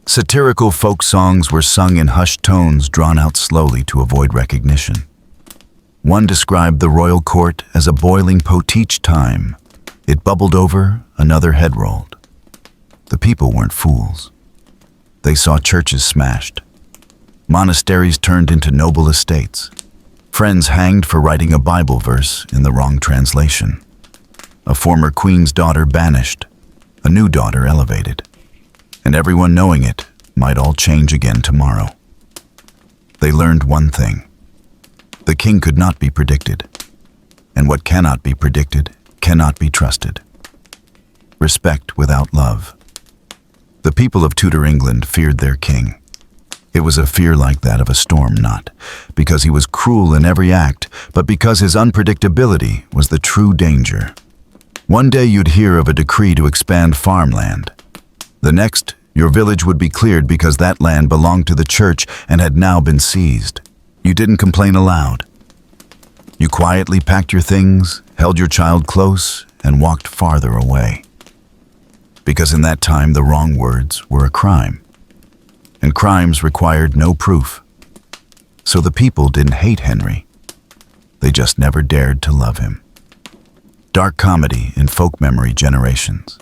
[SPEAKER 1] Satirical folk songs were sung in hushed tones drawn out slowly to avoid recognition. One described the royal court as a boiling pot each time. It bubbled over, another head rolled. The people weren't fools. They saw churches smashed, monasteries turned into noble estates, friends hanged for writing a Bible verse in the wrong translation, a former queen's daughter banished, a new daughter elevated, and everyone knowing it might all change again tomorrow. They learned one thing. The king could not be predicted, and what cannot be predicted cannot be trusted. Respect without love. The people of Tudor England feared their king. It was a fear like that of a storm, not because he was cruel in every act, but because his unpredictability was the true danger. One day you'd hear of a decree to expand farmland. The next, your village would be cleared because that land belonged to the church and had now been seized. You didn't complain aloud. You quietly packed your things, held your child close, and walked farther away. Because in that time the wrong words were a crime, and crimes required no proof. So the people didn't hate Henry. They just never dared to love him. Dark comedy in folk memory generations.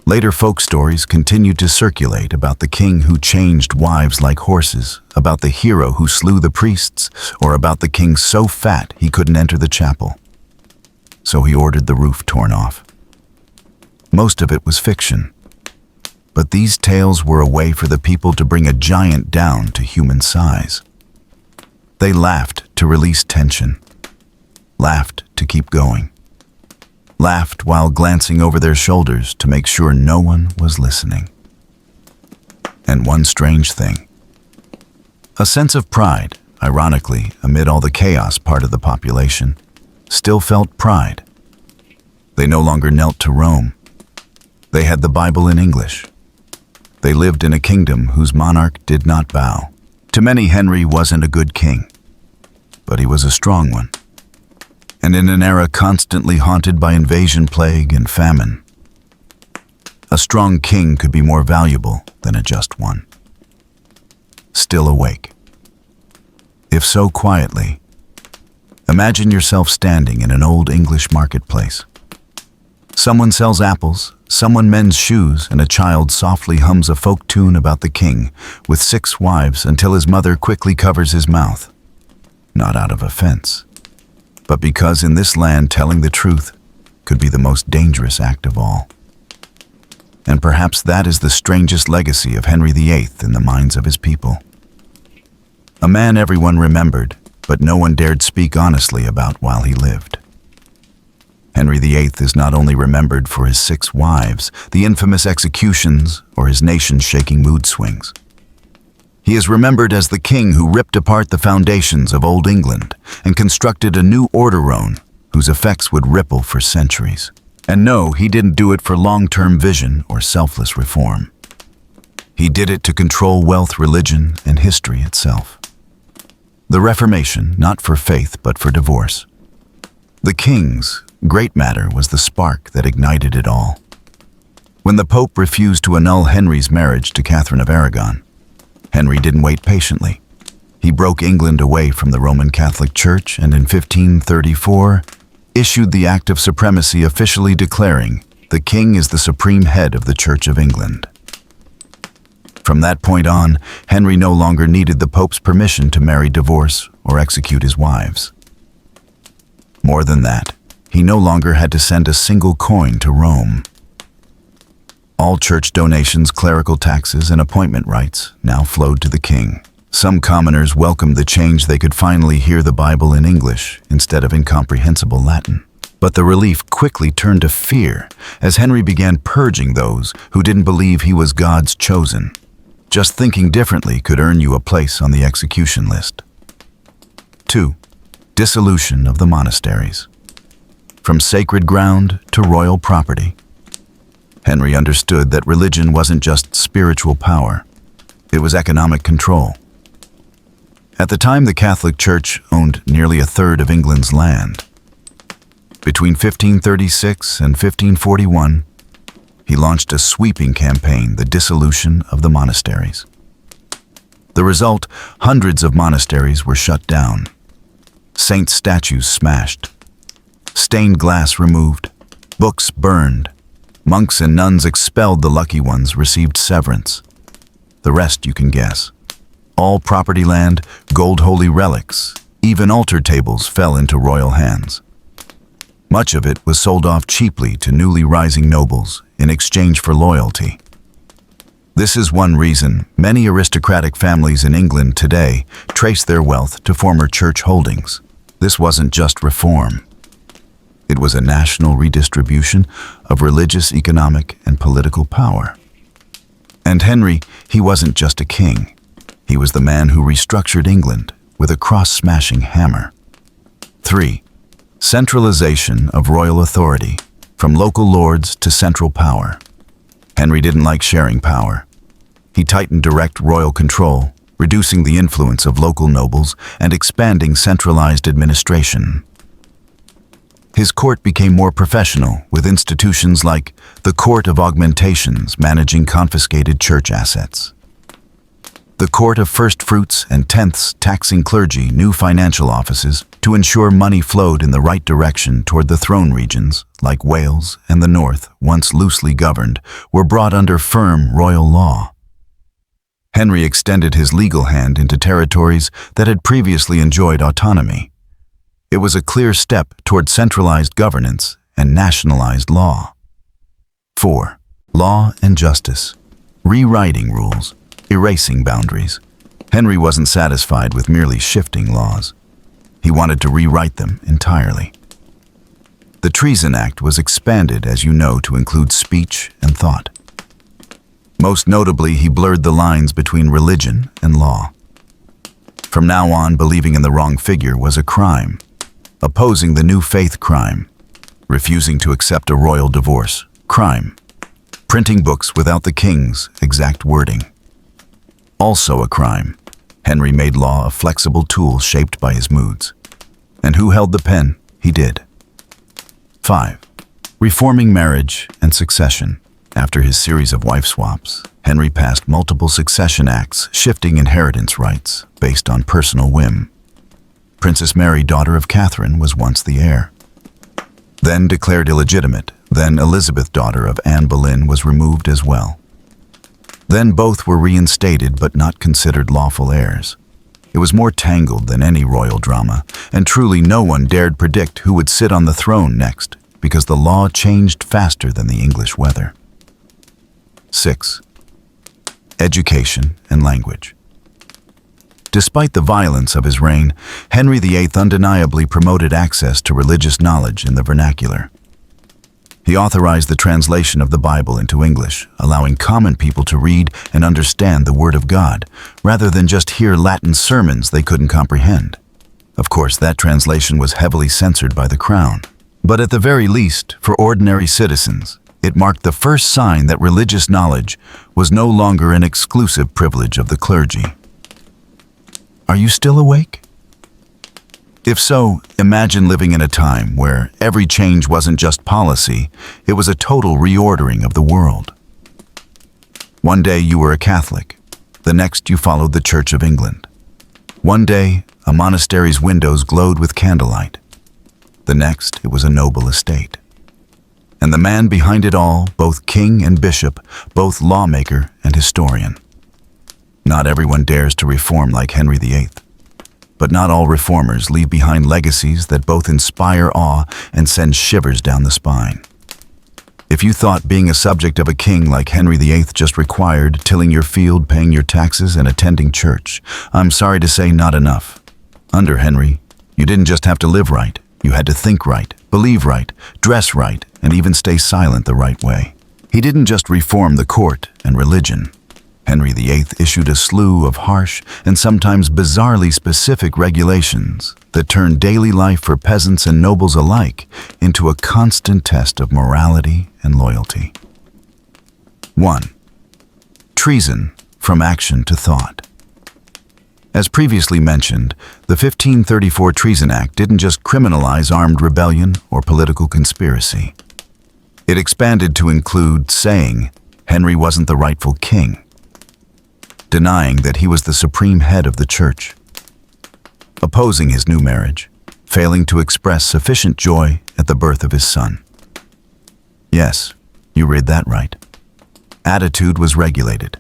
[SPEAKER 1] Later folk stories continued to circulate about the king who changed wives like horses, about the hero who slew the priests, or about the king so fat he couldn't enter the chapel. So he ordered the roof torn off. Most of it was fiction. But these tales were a way for the people to bring a giant down to human size. They laughed to release tension, laughed to keep going, laughed while glancing over their shoulders to make sure no one was listening. And one strange thing. A sense of pride, ironically, amid all the chaos part of the population, still felt pride. They no longer knelt to Rome. They had the Bible in English. They lived in a kingdom whose monarch did not bow. To many, Henry wasn't a good king, but he was a strong one. And in an era constantly haunted by invasion, plague, and famine, a strong king could be more valuable than a just one. Still awake. If so quietly, Imagine yourself standing in an old English marketplace. Someone sells apples, someone mends shoes, and a child softly hums a folk tune about the king with 6 wives until his mother quickly covers his mouth. Not out of offense, but because in this land telling the truth could be the most dangerous act of all. And perhaps that is the strangest legacy of Henry VIII in the minds of his people. A man everyone remembered, but no one dared speak honestly about while he lived. Henry VIII is not only remembered for his 6 wives, the infamous executions, or his nation-shaking mood swings. He is remembered as the king who ripped apart the foundations of Old England and constructed a new order whose effects would ripple for centuries. And no, he didn't do it for long-term vision or selfless reform. He did it to control wealth, religion, and history itself. The Reformation, not for faith but for divorce. The king's great matter was the spark that ignited it all. When the Pope refused to annul Henry's marriage to Catherine of Aragon, Henry didn't wait patiently. He broke England away from the Roman Catholic Church and in 1534 issued the Act of Supremacy, officially declaring the king is the supreme head of the Church of England. From that point on, Henry no longer needed the Pope's permission to marry, divorce, or execute his wives. More than that, he no longer had to send a single coin to Rome. All church donations, clerical taxes, and appointment rights now flowed to the king. Some commoners welcomed the change. They could finally hear the Bible in English instead of incomprehensible Latin. But the relief quickly turned to fear as Henry began purging those who didn't believe he was God's chosen. Just thinking differently could earn you a place on the execution list. 2. Dissolution of the monasteries. From sacred ground to royal property. Henry understood that religion wasn't just spiritual power, it was economic control. At the time, the Catholic Church owned nearly a third of England's land. Between 1536 and 1541, he launched a sweeping campaign, the dissolution of the monasteries. The result, hundreds of monasteries were shut down, saint statues smashed, stained glass removed, books burned, monks and nuns expelled, the lucky ones received severance. The rest you can guess. All property land, gold holy relics, even altar tables fell into royal hands. Much of it was sold off cheaply to newly rising nobles in exchange for loyalty. This is one reason many aristocratic families in England today trace their wealth to former church holdings. This wasn't just reform. It was a national redistribution of religious, economic, and political power. And Henry, he wasn't just a king. He was the man who restructured England with a cross-smashing hammer. 3. Centralization of royal authority, from local lords to central power. Henry didn't like sharing power. He tightened direct royal control, reducing the influence of local nobles and expanding centralized administration. His court became more professional, with institutions like the Court of Augmentations managing confiscated church assets, the Court of First Fruits and Tenths taxing clergy, new financial offices to ensure money flowed in the right direction toward the throne regions, like Wales and the North, once loosely governed, were brought under firm royal law. Henry extended his legal hand into territories that had previously enjoyed autonomy. It was a clear step toward centralized governance and nationalized law. 4. Law and justice. Rewriting rules, erasing boundaries. Henry wasn't satisfied with merely shifting laws. He wanted to rewrite them entirely. The Treason Act was expanded, as you know, to include speech and thought. Most notably, he blurred the lines between religion and law. From now on, believing in the wrong figure was a crime. Opposing the new faith, crime. Refusing to accept a royal divorce, crime. Printing books without the king's exact wording, also a crime. Henry made law a flexible tool shaped by his moods. And who held the pen? He did. 5. Reforming marriage and succession. After his series of wife swaps, Henry passed multiple succession acts shifting inheritance rights based on personal whim. Princess Mary, daughter of Catherine, was once the heir. Then declared illegitimate, then Elizabeth, daughter of Anne Boleyn, was removed as well. Then both were reinstated but not considered lawful heirs. It was more tangled than any royal drama, and truly no one dared predict who would sit on the throne next, because the law changed faster than the English weather. 6. Education and language. Despite the violence of his reign, Henry VIII undeniably promoted access to religious knowledge in the vernacular. He authorized the translation of the Bible into English, allowing common people to read and understand the Word of God, rather than just hear Latin sermons they couldn't comprehend. Of course, that translation was heavily censored by the Crown. But at the very least, for ordinary citizens, it marked the first sign that religious knowledge was no longer an exclusive privilege of the clergy. Are you still awake? If so, imagine living in a time where every change wasn't just policy, it was a total reordering of the world. One day you were a Catholic, the next you followed the Church of England. One day, a monastery's windows glowed with candlelight. The next, it was a noble estate. And the man behind it all, both king and bishop, both lawmaker and historian. Not everyone dares to reform like Henry VIII. But not all reformers leave behind legacies that both inspire awe and send shivers down the spine. If you thought being a subject of a king like Henry VIII just required tilling your field, paying your taxes, and attending church, I'm sorry to say not enough. Under Henry, you didn't just have to live right, you had to think right, believe right, dress right, and even stay silent the right way. He didn't just reform the court and religion. Henry VIII issued a slew of harsh and sometimes bizarrely specific regulations that turned daily life for peasants and nobles alike into a constant test of morality and loyalty. 1. Treason from action to thought. As previously mentioned, the 1534 Treason Act didn't just criminalize armed rebellion or political conspiracy. It expanded to include saying Henry wasn't the rightful king, denying that he was the supreme head of the church, opposing his new marriage, failing to express sufficient joy at the birth of his son. Yes, you read that right. Attitude was regulated.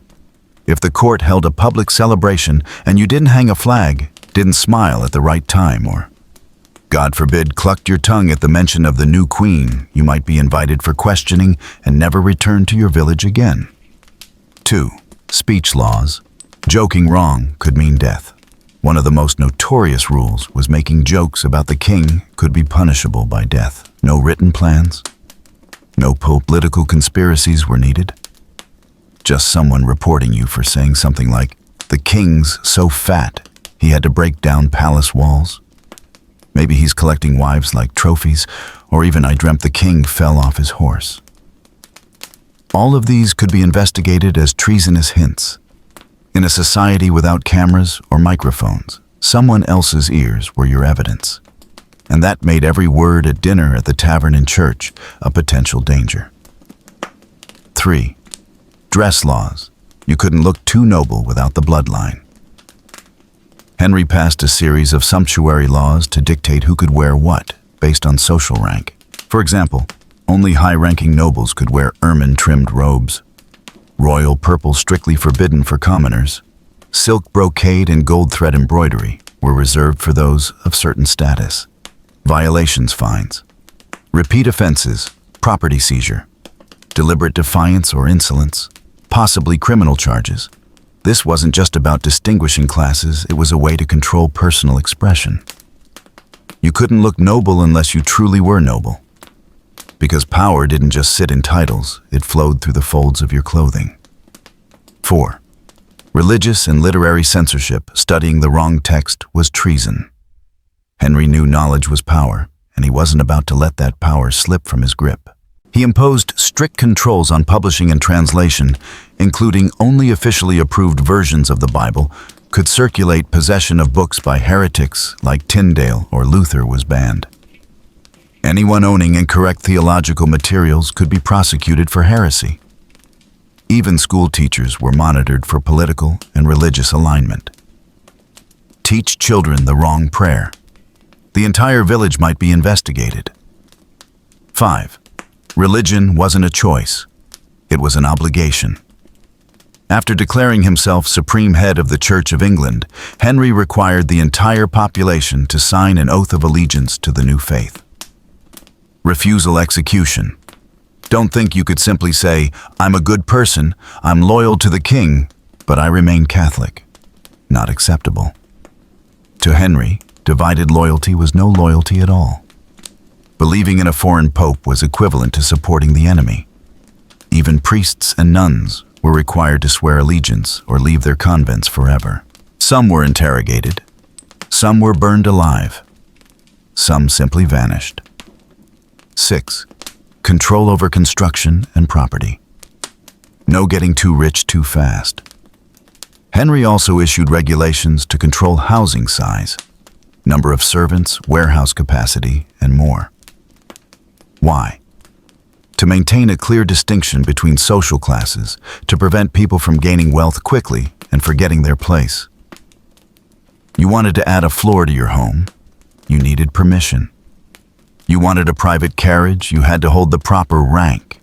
[SPEAKER 1] If the court held a public celebration and you didn't hang a flag, didn't smile at the right time, or, God forbid, clucked your tongue at the mention of the new queen, you might be invited for questioning and never return to your village again. 2. Speech laws. Joking wrong could mean death. One of the most notorious rules was making jokes about the king could be punishable by death. No written plans. No political conspiracies were needed. Just someone reporting you for saying something like, "The king's so fat, he had to break down palace walls." Maybe he's collecting wives like trophies, or even I dreamt the king fell off his horse. All of these could be investigated as treasonous hints. In a society without cameras or microphones, someone else's ears were your evidence. And that made every word at dinner, at the tavern, in church a potential danger. 3. Dress laws. You couldn't look too noble without the bloodline. Henry passed a series of sumptuary laws to dictate who could wear what, based on social rank. For example, only high-ranking nobles could wear ermine-trimmed robes. Royal purple strictly forbidden for commoners. Silk brocade and gold thread embroidery were reserved for those of certain status. Violations fines. Repeat offenses, property seizure. Deliberate defiance or insolence, possibly criminal charges. This wasn't just about distinguishing classes, it was a way to control personal expression. You couldn't look noble unless you truly were noble. Because power didn't just sit in titles, it flowed through the folds of your clothing. 4. Religious and literary censorship. Studying the wrong text was treason. Henry knew knowledge was power, and he wasn't about to let that power slip from his grip. He imposed strict controls on publishing and translation, including only officially approved versions of the Bible could circulate. Possession of books by heretics like Tyndale or Luther was banned. Anyone owning incorrect theological materials could be prosecuted for heresy. Even school teachers were monitored for political and religious alignment. Teach children the wrong prayer. the entire village might be investigated. 5. Religion wasn't a choice. It was an obligation. After declaring himself supreme head of the Church of England, Henry required the entire population to sign an oath of allegiance to the new faith. Refusal execution. Don't think you could simply say, "I'm a good person, I'm loyal to the king, but I remain Catholic." Not acceptable. To Henry, divided loyalty was no loyalty at all. Believing in a foreign pope was equivalent to supporting the enemy. Even priests and nuns were required to swear allegiance or leave their convents forever. Some were interrogated. Some were burned alive. Some simply vanished. 6. Control over construction and property. No getting too rich too fast. Henry also issued regulations to control housing size, number of servants, warehouse capacity, and more. Why? To maintain a clear distinction between social classes, to prevent people from gaining wealth quickly and forgetting their place. You wanted to add a floor to your home, you needed permission. You wanted a private carriage, you had to hold the proper rank.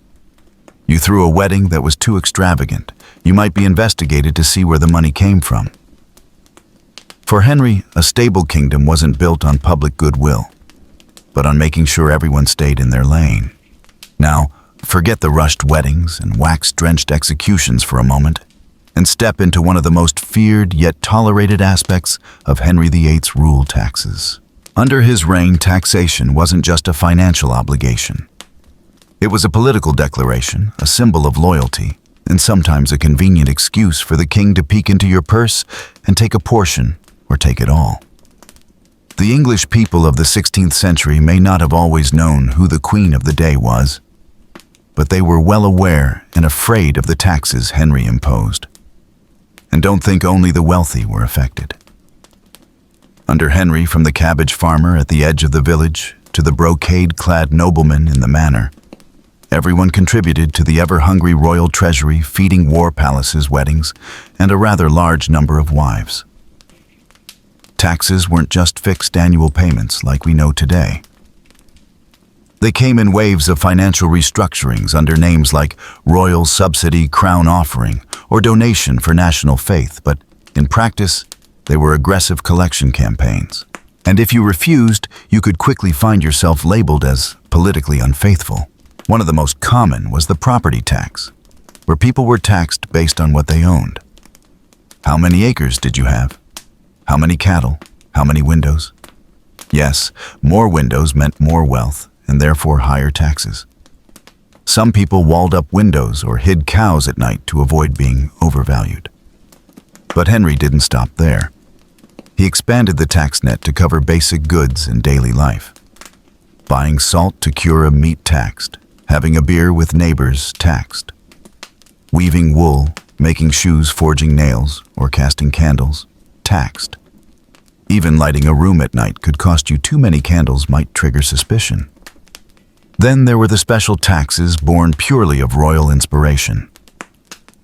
[SPEAKER 1] You threw a wedding that was too extravagant, you might be investigated to see where the money came from. For Henry, a stable kingdom wasn't built on public goodwill, but on making sure everyone stayed in their lane. Now, forget the rushed weddings and wax-drenched executions for a moment, and step into one of the most feared yet tolerated aspects of Henry VIII's rule: taxes. Under his reign, taxation wasn't just a financial obligation. It was a political declaration, a symbol of loyalty, and sometimes a convenient excuse for the king to peek into your purse and take a portion or take it all. The English people of the 16th century may not have always known who the queen of the day was, but they were well aware and afraid of the taxes Henry imposed. And don't think only the wealthy were affected. Under Henry, from the cabbage farmer at the edge of the village to the brocade-clad nobleman in the manor, everyone contributed to the ever-hungry royal treasury, feeding war palaces, weddings, and a rather large number of wives. Taxes weren't just fixed annual payments like we know today. They came in waves of financial restructurings under names like royal subsidy, crown offering, or donation for national faith, but in practice, they were aggressive collection campaigns. And if you refused, you could quickly find yourself labeled as politically unfaithful. One of the most common was the property tax, where people were taxed based on what they owned. How many acres did you have? How many cattle? How many windows? Yes, more windows meant more wealth, and therefore higher taxes. Some people walled up windows or hid cows at night to avoid being overvalued. But Henry didn't stop there. He expanded the tax net to cover basic goods in daily life. Buying salt to cure a meat taxed, having a beer with neighbors taxed. Weaving wool, making shoes, forging nails, or casting candles taxed. Even lighting a room at night could cost you too many candles might trigger suspicion. Then there were the special taxes born purely of royal inspiration.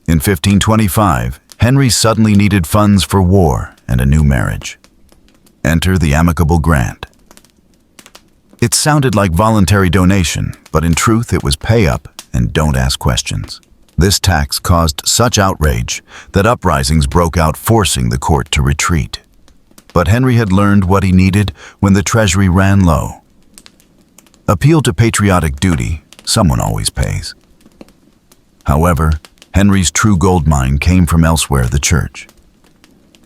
[SPEAKER 1] In 1525, Henry suddenly needed funds for war and a new marriage. Enter the amicable grant. It sounded like voluntary donation, but in truth it was pay up and don't ask questions. This tax caused such outrage that uprisings broke out, forcing the court to retreat. But Henry had learned what he needed when the treasury ran low. Appeal to patriotic duty, someone always pays. However, Henry's true gold mine came from elsewhere, the church.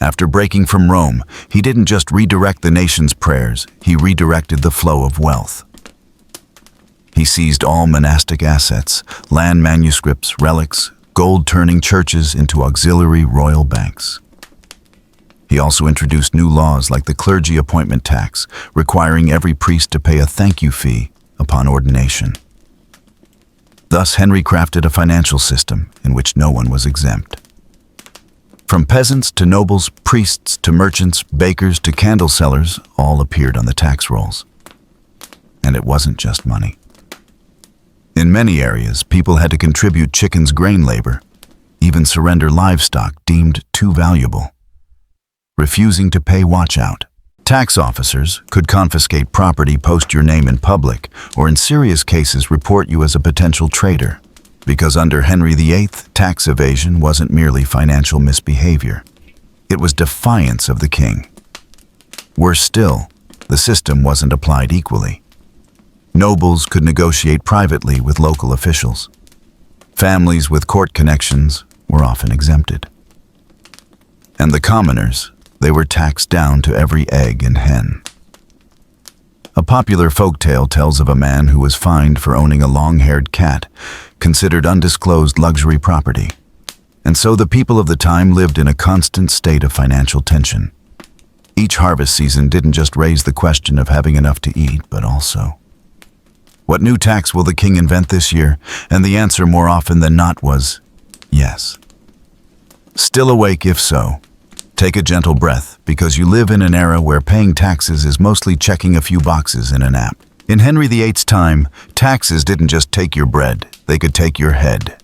[SPEAKER 1] After breaking from Rome, he didn't just redirect the nation's prayers, he redirected the flow of wealth. He seized all monastic assets, land, manuscripts, relics, gold, turning churches into auxiliary royal banks. He also introduced new laws like the clergy appointment tax, requiring every priest to pay a thank you fee upon ordination. Thus, Henry crafted a financial system in which no one was exempt. From peasants to nobles, priests to merchants, bakers to candle sellers, all appeared on the tax rolls. And it wasn't just money. In many areas, people had to contribute chickens' grain labor, even surrender livestock deemed too valuable. Refusing to pay watch out. Tax officers could confiscate property, post your name in public, or in serious cases report you as a potential traitor. Because under Henry VIII, tax evasion wasn't merely financial misbehavior. It was defiance of the king. Worse still, the system wasn't applied equally. Nobles could negotiate privately with local officials. Families with court connections were often exempted. And the commoners, they were taxed down to every egg and hen. A popular folktale tells of a man who was fined for owning a long-haired cat, considered undisclosed luxury property. And so the people of the time lived in a constant state of financial tension. Each harvest season didn't just raise the question of having enough to eat, but also, what new tax will the king invent this year? And the answer more often than not was, yes. Still awake if so? Take a gentle breath, because you live in an era where paying taxes is mostly checking a few boxes in an app. In Henry VIII's time, taxes didn't just take your bread, they could take your head.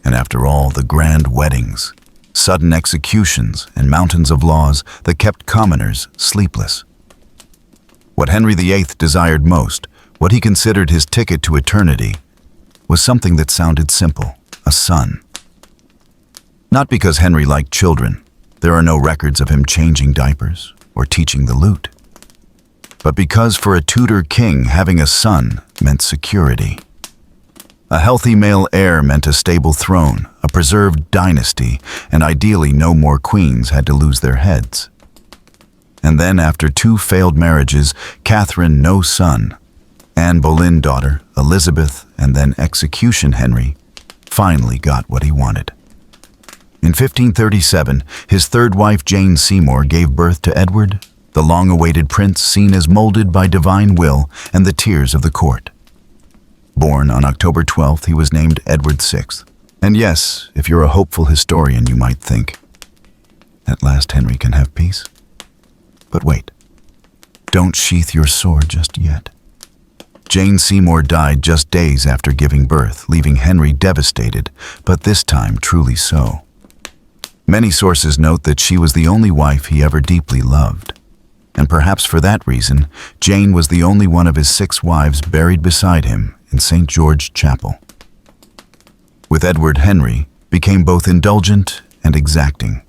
[SPEAKER 1] And after all, the grand weddings, sudden executions, and mountains of laws that kept commoners sleepless. What Henry VIII desired most, what he considered his ticket to eternity, was something that sounded simple, a son. Not because Henry liked children. There are no records of him changing diapers or teaching the lute. But because for a Tudor king, having a son meant security. A healthy male heir meant a stable throne, a preserved dynasty, and ideally no more queens had to lose their heads. And then after 2 failed marriages, Catherine no son, Anne Boleyn daughter, Elizabeth, and then execution Henry, finally got what he wanted. In 1537, his third wife Jane Seymour gave birth to Edward, the long-awaited prince seen as molded by divine will and the tears of the court. Born on October 12th, he was named Edward VI. And yes, if you're a hopeful historian, you might think, at last Henry can have peace. But wait, don't sheath your sword just yet. Jane Seymour died just days after giving birth, leaving Henry devastated, but this time truly so. Many sources note that she was the only wife he ever deeply loved. And perhaps for that reason, Jane was the only one of his 6 wives buried beside him in St. George Chapel. With Edward, Henry became both indulgent and exacting.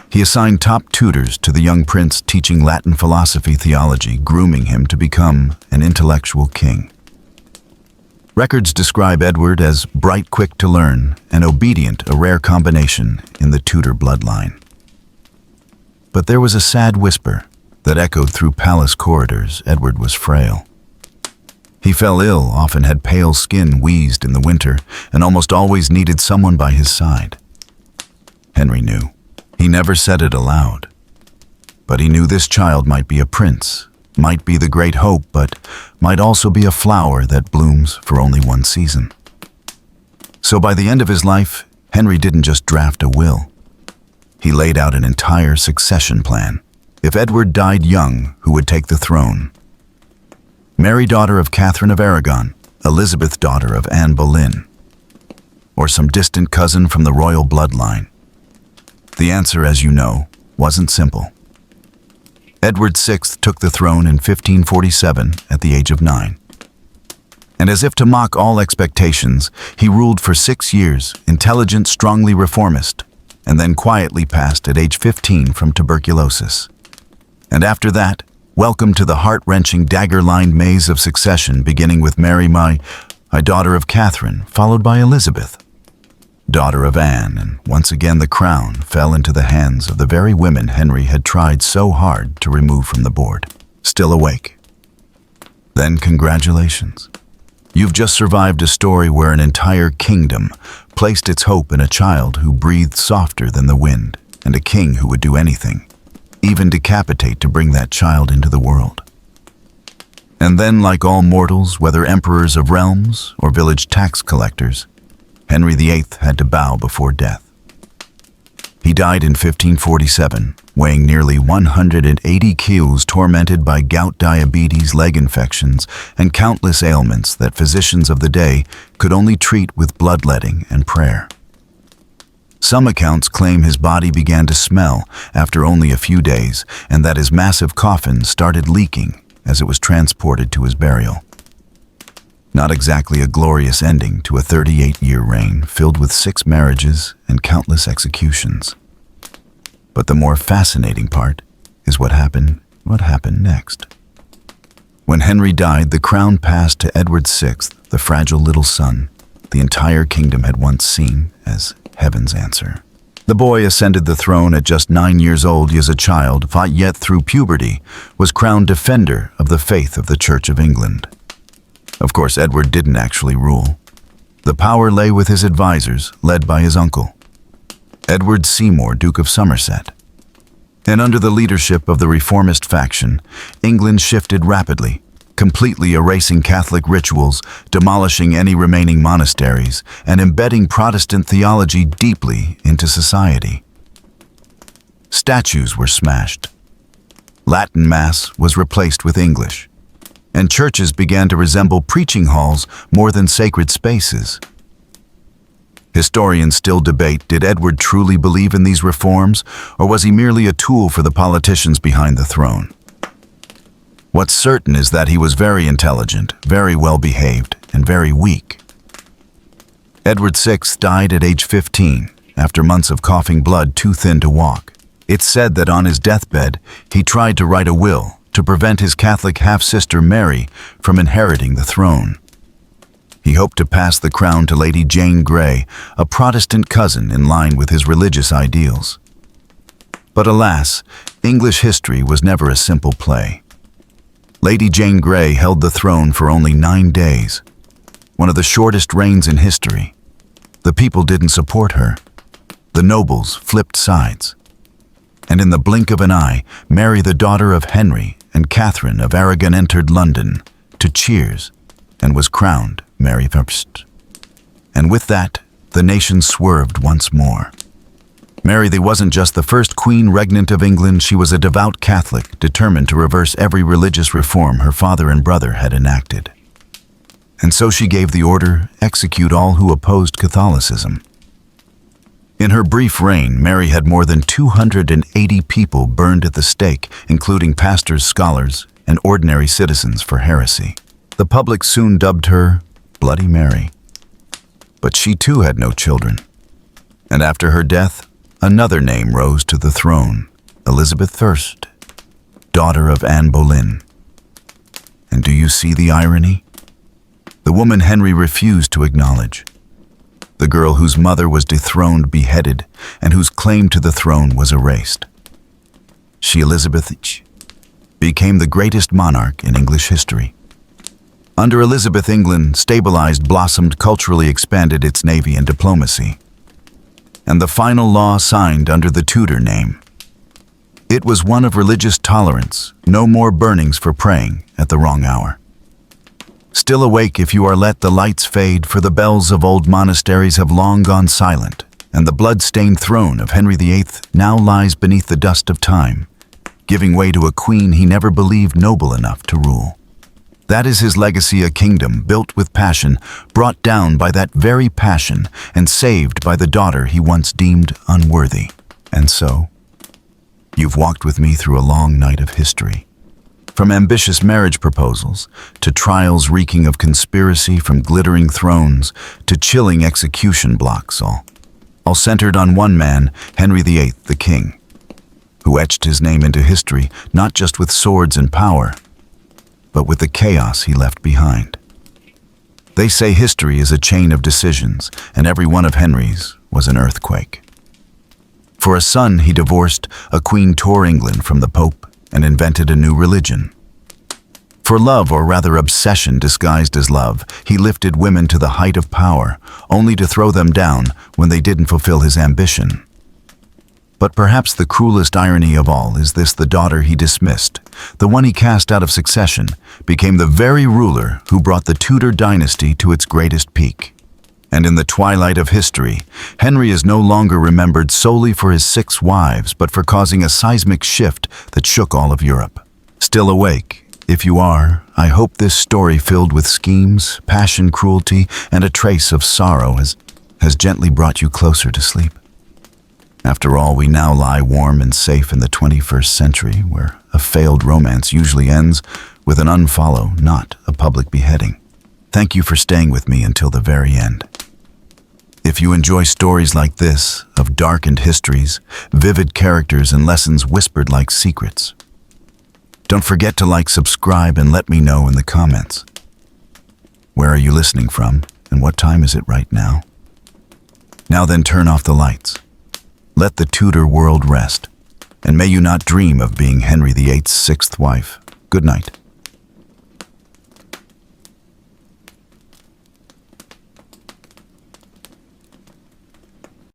[SPEAKER 1] He assigned top tutors to the young prince, teaching Latin philosophy, theology, grooming him to become an intellectual king. Records describe Edward as bright, quick to learn, and obedient, a rare combination in the Tudor bloodline. But there was a sad whisper that echoed through palace corridors. Edward was frail. He fell ill, often had pale skin, wheezed in the winter, and almost always needed someone by his side. Henry knew. He never said it aloud. But he knew this child might be a prince, might be the great hope, but might also be a flower that blooms for only one season. So by the end of his life, Henry didn't just draft a will. He laid out an entire succession plan. If Edward died young, who would take the throne? Mary, daughter of Catherine of Aragon, Elizabeth, daughter of Anne Boleyn, or some distant cousin from the royal bloodline? The answer, as you know, wasn't simple. Edward VI took the throne in 1547 at the age of 9. And as if to mock all expectations, he ruled for 6 years, intelligent, strongly reformist, and then quietly passed at age 15 from tuberculosis. And after that, welcome to the heart-wrenching, dagger-lined maze of succession, beginning with Mary, my daughter of Catherine, followed by Elizabeth, daughter of Anne, and once again the crown fell into the hands of the very women Henry had tried so hard to remove from the board. Still awake? Then congratulations. You've just survived a story where an entire kingdom placed its hope in a child who breathed softer than the wind, and a king who would do anything, even decapitate, to bring that child into the world. And then, like all mortals, whether emperors of realms or village tax collectors, Henry VIII had to bow before death. He died in 1547, weighing nearly 180 kilos, tormented by gout, diabetes, leg infections, and countless ailments that physicians of the day could only treat with bloodletting and prayer. Some accounts claim his body began to smell after only a few days, and that his massive coffin started leaking as it was transported to his burial. Not exactly a glorious ending to a 38-year reign filled with 6 marriages and countless executions. But the more fascinating part is what happened next. When Henry died, the crown passed to Edward VI, the fragile little son the entire kingdom had once seen as heaven's answer. The boy ascended the throne at just 9 years old. As a child, fought yet through puberty, was crowned defender of the faith of the Church of England. Of course, Edward didn't actually rule. The power lay with his advisors, led by his uncle, Edward Seymour, Duke of Somerset. And under the leadership of the reformist faction, England shifted rapidly, completely erasing Catholic rituals, demolishing any remaining monasteries, and embedding Protestant theology deeply into society. Statues were smashed. Latin Mass was replaced with English, and churches began to resemble preaching halls more than sacred spaces. Historians still debate, did Edward truly believe in these reforms, or was he merely a tool for the politicians behind the throne? What's certain is that he was very intelligent, very well-behaved, and very weak. Edward VI died at age 15, after months of coughing blood too thin to walk. It's said that on his deathbed, he tried to write a will to prevent his Catholic half-sister Mary from inheriting the throne. He hoped to pass the crown to Lady Jane Grey, a Protestant cousin in line with his religious ideals. But alas, English history was never a simple play. Lady Jane Grey held the throne for only 9 days, one of the shortest reigns in history. The people didn't support her. The nobles flipped sides. And in the blink of an eye, Mary, the daughter of Henry, and Catherine of Aragon entered London to cheers and was crowned Mary I. And with that, the nation swerved once more. Mary wasn't just the first queen regnant of England, she was a devout Catholic, determined to reverse every religious reform her father and brother had enacted. And so she gave the order, execute all who opposed Catholicism. In her brief reign, Mary had more than 280 people burned at the stake, including pastors, scholars, and ordinary citizens for heresy. The public soon dubbed her Bloody Mary. But she too had no children. And after her death, another name rose to the throne, Elizabeth I, daughter of Anne Boleyn. And do you see the irony? The woman Henry refused to acknowledge. The girl whose mother was dethroned, beheaded, and whose claim to the throne was erased. She, Elizabeth, became the greatest monarch in English history. Under Elizabeth, England stabilized, blossomed, culturally expanded its navy and diplomacy. And the final law signed under the Tudor name. It was one of religious tolerance, no more burnings for praying at the wrong hour. Still awake if you are, let the lights fade, for the bells of old monasteries have long gone silent, and the blood-stained throne of Henry VIII now lies beneath the dust of time, giving way to a queen he never believed noble enough to rule. That is his legacy, a kingdom built with passion, brought down by that very passion, and saved by the daughter he once deemed unworthy. And so, you've walked with me through a long night of history. From ambitious marriage proposals, to trials reeking of conspiracy, from glittering thrones, to chilling execution blocks, all centered on one man, Henry VIII, the king, who etched his name into history not just with swords and power, but with the chaos he left behind. They say history is a chain of decisions, and every one of Henry's was an earthquake. For a son, he divorced, a queen tore England from the Pope, and invented a new religion. For love, or rather obsession disguised as love, he lifted women to the height of power, only to throw them down when they didn't fulfill his ambition. But perhaps the cruelest irony of all is this: the daughter he dismissed, the one he cast out of succession, became the very ruler who brought the Tudor dynasty to its greatest peak. And in the twilight of history, Henry is no longer remembered solely for his 6 wives, but for causing a seismic shift that shook all of Europe. Still awake? If you are, I hope this story, filled with schemes, passion, cruelty, and a trace of sorrow, has gently brought you closer to sleep. After all, we now lie warm and safe in the 21st century, where a failed romance usually ends with an unfollow, not a public beheading. Thank you for staying with me until the very end. If you enjoy stories like this, of darkened histories, vivid characters, and lessons whispered like secrets, don't forget to like, subscribe, and let me know in the comments. Where are you listening from, and what time is it right now? Now then, turn off the lights. Let the Tudor world rest, and may you not dream of being Henry VIII's sixth wife. Good night.